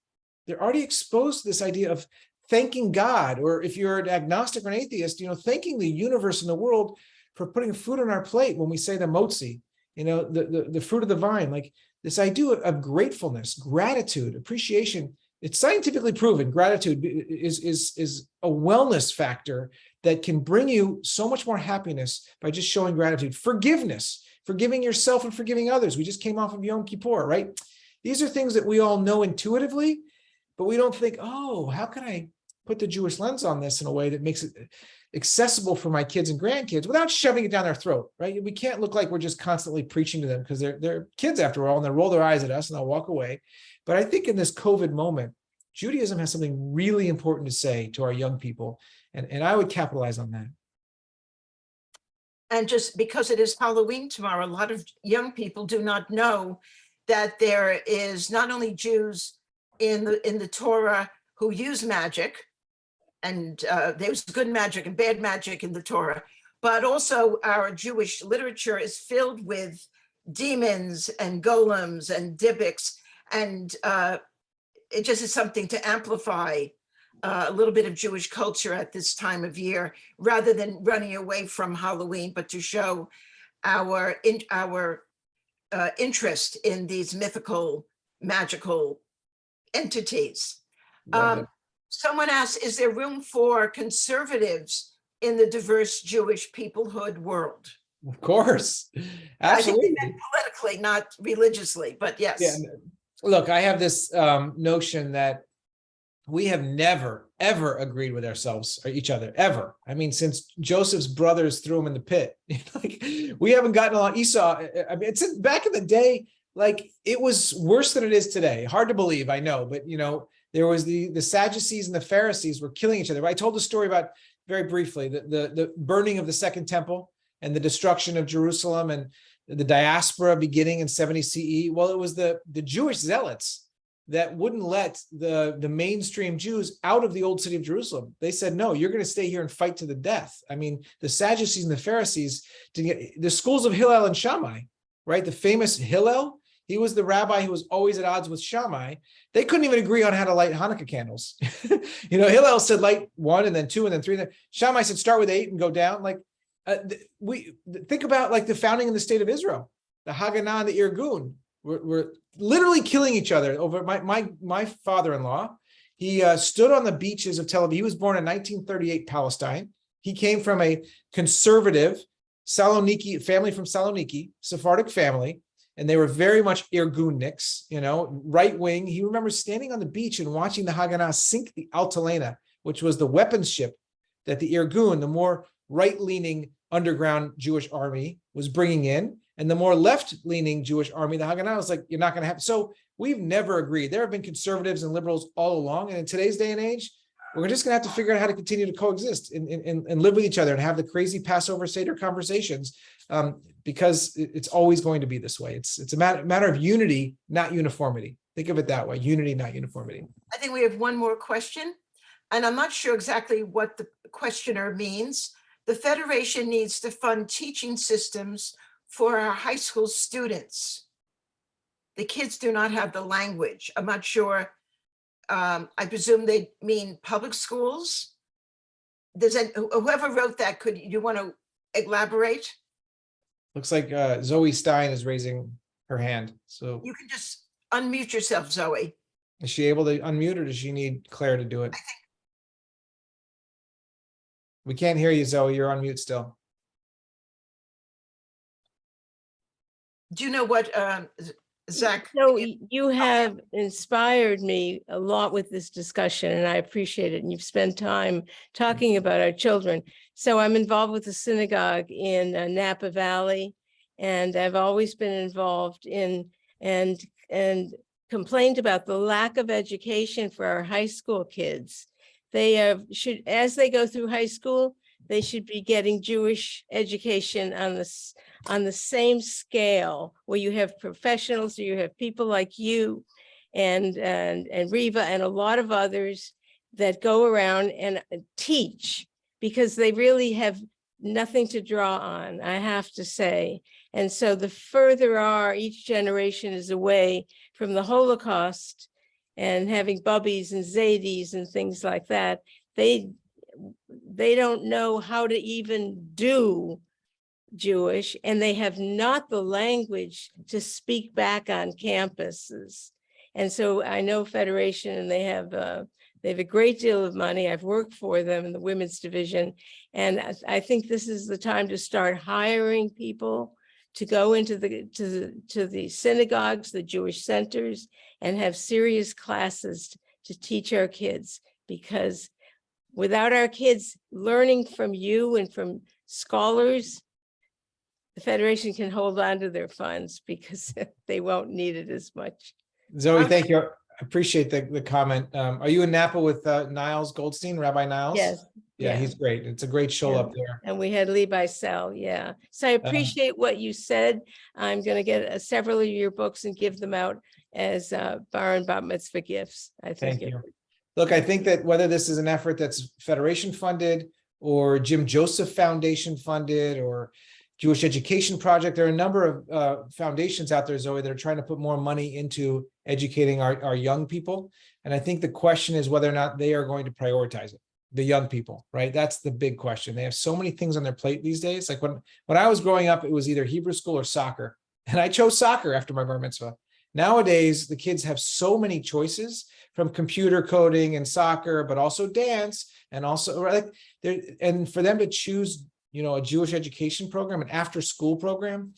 They're already exposed to this idea of thanking God, or if you're an agnostic or an atheist, you know, thanking the universe and the world for putting food on our plate when we say the motzi, you know, the fruit of the vine, like this idea of gratefulness, gratitude, appreciation. It's scientifically proven gratitude is a wellness factor that can bring you so much more happiness by just showing gratitude. Forgiveness, forgiving yourself and forgiving others. We just came off of Yom Kippur, right? These are things that we all know intuitively, but we don't think, oh, how can I put the Jewish lens on this in a way that makes it accessible for my kids and grandkids without shoving it down their throat, right? We can't look like we're just constantly preaching to them, because they're kids after all, and they'll roll their eyes at us and they'll walk away. But I think in this COVID moment, Judaism has something really important to say to our young people, and I would capitalize on that. And just because it is Halloween tomorrow, a lot of young people do not know that there is not only Jews in the Torah who use magic, and there's good magic and bad magic in the Torah, but also our Jewish literature is filled with demons and golems and dibbiks, and it just is something to amplify a little bit of Jewish culture at this time of year, rather than running away from Halloween, but to show our interest in these mythical, magical entities. Someone asked, is there room for conservatives in the diverse Jewish peoplehood world? Of course, absolutely. I think they meant politically, not religiously, but yes. Yeah. Look, I have this notion that we have never, ever agreed with ourselves or each other, ever. I mean, since Joseph's brothers threw him in the pit, like, we haven't gotten along. Esau, I mean, it's back in the day, like, it was worse than it is today. Hard to believe, I know, but, you know, there was the Sadducees and the Pharisees were killing each other. I told the story about, very briefly, the burning of the Second Temple and the destruction of Jerusalem and the diaspora beginning in 70 CE. Well, it was the Jewish zealots that wouldn't let the mainstream Jews out of the old city of Jerusalem. They said, no, you're going to stay here and fight to the death. I mean, the Sadducees and the Pharisees, the schools of Hillel and Shammai, right? The famous Hillel, he was the rabbi who was always at odds with Shammai. They couldn't even agree on how to light Hanukkah candles. You know, Hillel said light 1 and then 2 and then 3. And then Shammai said start with 8 and go down. Like, we think about, like, the founding of the state of Israel, the Haganah and the Irgun were literally killing each other over my father-in-law. He stood on the beaches of Tel Aviv. He was born in 1938 Palestine. He came from a conservative Saloniki family, from Saloniki, Sephardic family, and they were very much Irgunniks, you know, right wing. He remembers standing on the beach and watching the Haganah sink the Altalena, which was the weapons ship that the Irgun, the more right-leaning underground Jewish army, was bringing in. And the more left-leaning Jewish army, the Haganah, was like, you're not going to have. So we've never agreed. There have been conservatives and liberals all along. And in today's day and age, we're just going to have to figure out how to continue to coexist and live with each other and have the crazy Passover Seder conversations, because it's always going to be this way. It's a matter of unity, not uniformity. Think of it that way: unity, not uniformity. I think we have one more question, and I'm not sure exactly what the questioner means. The Federation needs to fund teaching systems for our high school students. The kids do not have the language. I'm not sure. I presume they mean public schools. Whoever wrote that, could you want to elaborate? Looks like Zoe Stein is raising her hand. So You can just unmute yourself, Zoe. is she able to unmute, or does she need Claire to do it? We can't hear you, Zoe. You're on mute still. Do you know what, Zach? So you have inspired me a lot with this discussion, and I appreciate it. And you've spent time talking about our children. So I'm involved with the synagogue in Napa Valley, and I've always been involved in and complained about the lack of education for our high school kids. They should, as they go through high school, they should be getting Jewish education on the same scale, where you have professionals, or you have people like you and Riva and a lot of others that go around and teach, because they really have nothing to draw on, I have to say. And so the further each generation is away from the Holocaust and having bubbies and zadies and things like that, they don't know how to even do Jewish, and they have not the language to speak back on campuses. And so I know Federation, and they have a great deal of money. I've worked for them in the women's division, and I think this is the time to start hiring people to go into the synagogues, the Jewish centers, and have serious classes to teach our kids, because without our kids learning from you and from scholars, the Federation can hold on to their funds, because they won't need it as much. Zoe, thank you. I appreciate the comment. Are you in Napa with Niles Goldstein, Rabbi Niles? Yes. Yeah, he's great. It's a great show up there. And we had Levi Sell, yeah. So I appreciate what you said. I'm going to get several of your books and give them out as bar and bat mitzvah gifts. I think. Thank you. Look, I think that whether this is an effort that's Federation funded or Jim Joseph Foundation funded or Jewish Education Project, there are a number of foundations out there, Zoe, that are trying to put more money into educating our young people. And I think the question is whether or not they are going to prioritize it. The young people, right? That's the big question. They have so many things on their plate these days. Like when I was growing up, it was either Hebrew school or soccer. And I chose soccer after my bar mitzvah. Nowadays, the kids have so many choices, from computer coding and soccer, but also dance, and also and for them to choose, a Jewish education program, an after school program,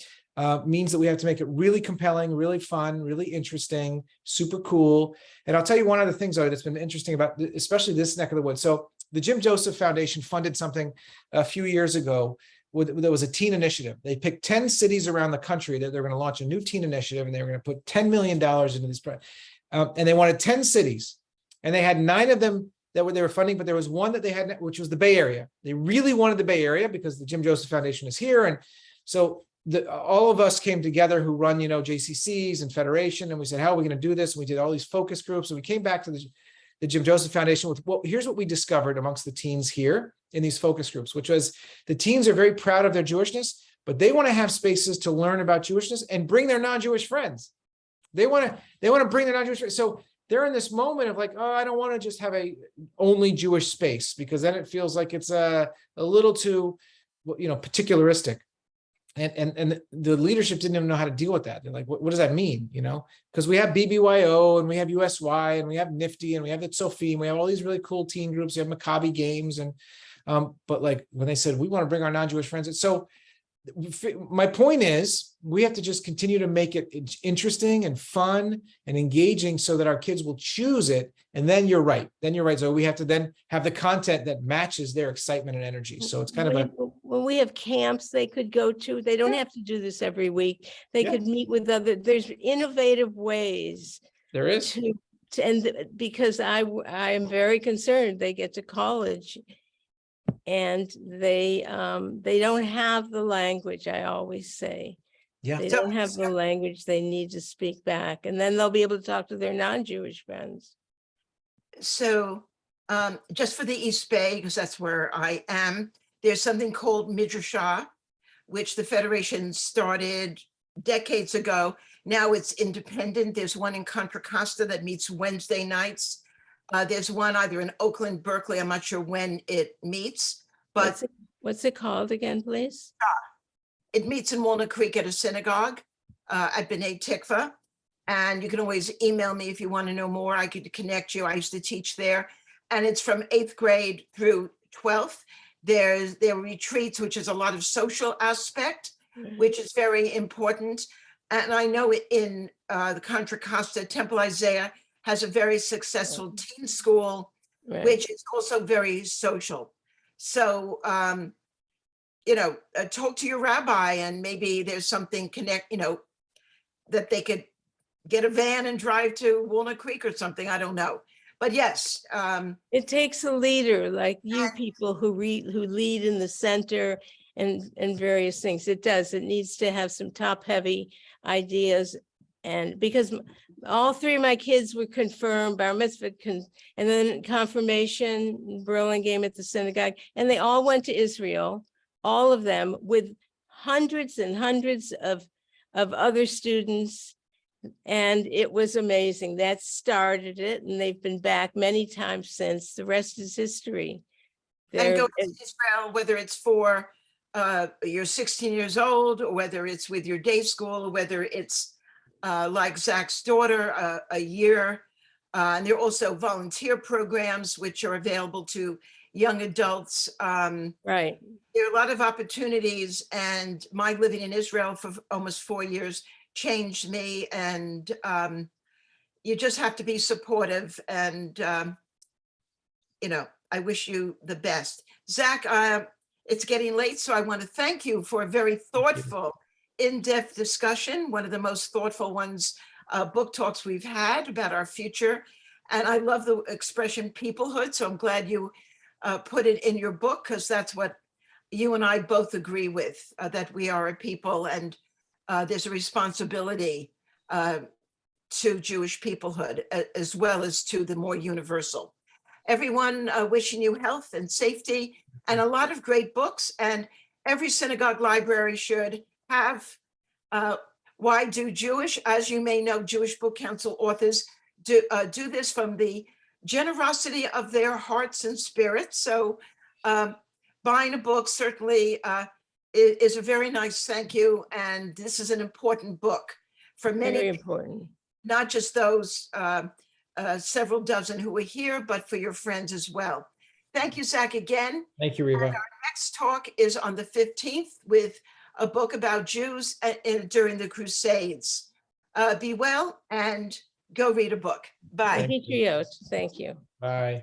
means that we have to make it really compelling, really fun, really interesting, super cool. And I'll tell you one other thing, Zoe, that's been interesting about especially this neck of the woods. So the Jim Joseph Foundation funded something a few years ago. There was a teen initiative. They picked 10 cities around the country that they're going to launch a new teen initiative, and they were going to put $10 million into this. And they wanted 10 cities, and they had 9 of them that they were funding, but there was one that they had, which was the Bay Area. They really wanted the Bay Area because the Jim Joseph Foundation is here. And so all of us came together who run, JCCs and Federation, and we said, how are we going to do this? And we did all these focus groups, and we came back to the Jim Joseph Foundation with, well, here's what we discovered amongst the teens here in these focus groups, which was the teens are very proud of their Jewishness, but they want to have spaces to learn about Jewishness and bring their non-Jewish friends. They want to bring their non-Jewish friends. So they're in this moment of like, oh, I don't want to just have a only Jewish space, because then it feels like it's a little too, particularistic. And the leadership didn't even know how to deal with that. They're like, what does that mean? Because we have BBYO and we have USY and we have Nifty and we have the Sophie and we have all these really cool teen groups. We have Maccabi games. And, but like when they said, we want to bring our non-Jewish friends. So my point is, we have to just continue to make it interesting and fun and engaging so that our kids will choose it. And then you're right. So we have to then have the content that matches their excitement and energy. So it's kind of when we have camps they could go to, they don't have to do this every week. They Yeah. could meet with there's innovative ways There is. because I am very concerned they get to college and they don't have the language, I always say. Yeah. They So- don't have the language they need to speak back, and then they'll be able to talk to their non-Jewish friends. So just for the East Bay, because that's where I am, there's something called Midrashah, which the Federation started decades ago. Now it's independent. There's one in Contra Costa that meets Wednesday nights. There's one either in Oakland, Berkeley. I'm not sure when it meets, but What's it called again, please? it meets in Walnut Creek at a synagogue at B'nai Tikva. And you can always email me if you want to know more. I could connect you. I used to teach there. And it's from 8th grade through 12th. There are retreats, which is a lot of social aspect, which is very important. And I know in the Contra Costa, Temple Isaiah has a very successful teen school, Right. which is also very social. So, talk to your rabbi and maybe there's something that they could get a van and drive to Walnut Creek or something. I don't know. But yes, It takes a leader like you people who lead in the center and various things. It does. It needs to have some top heavy ideas. And because all three of my kids were confirmed, bar mitzvah, and then confirmation, Burlingame at the synagogue, and they all went to Israel, all of them with hundreds and hundreds of other students. And it was amazing. That started it, and they've been back many times since. The rest is history. and go to Israel, whether it's for you're 16 years old, or whether it's with your day school, or whether it's like Zach's daughter, a year. And there are also volunteer programs which are available to young adults. Right. There are a lot of opportunities, and my living in Israel for almost 4 years changed me, and you just have to be supportive, and I wish you the best. Zach, it's getting late, so I want to thank you for a very thoughtful, in-depth discussion, one of the most thoughtful ones, book talks we've had about our future. And I love the expression peoplehood, so I'm glad you put it in your book, because that's what you and I both agree with, that we are a people, and there's a responsibility to Jewish peoplehood, as well as to the more universal. Everyone, wishing you health and safety and a lot of great books. And every synagogue library should have Why Do Jewish? As you may know, Jewish Book Council authors do this from the generosity of their hearts and spirits. So buying a book certainly is a very nice thank you. And this is an important book for many, Very important. not just those several dozen who are here, but for your friends as well. Thank you, Zach, again. Thank you, Reva. Next talk is on the 15th with a book about Jews during the Crusades. Be well and go read a book. Bye. Patriot, thank you. Bye.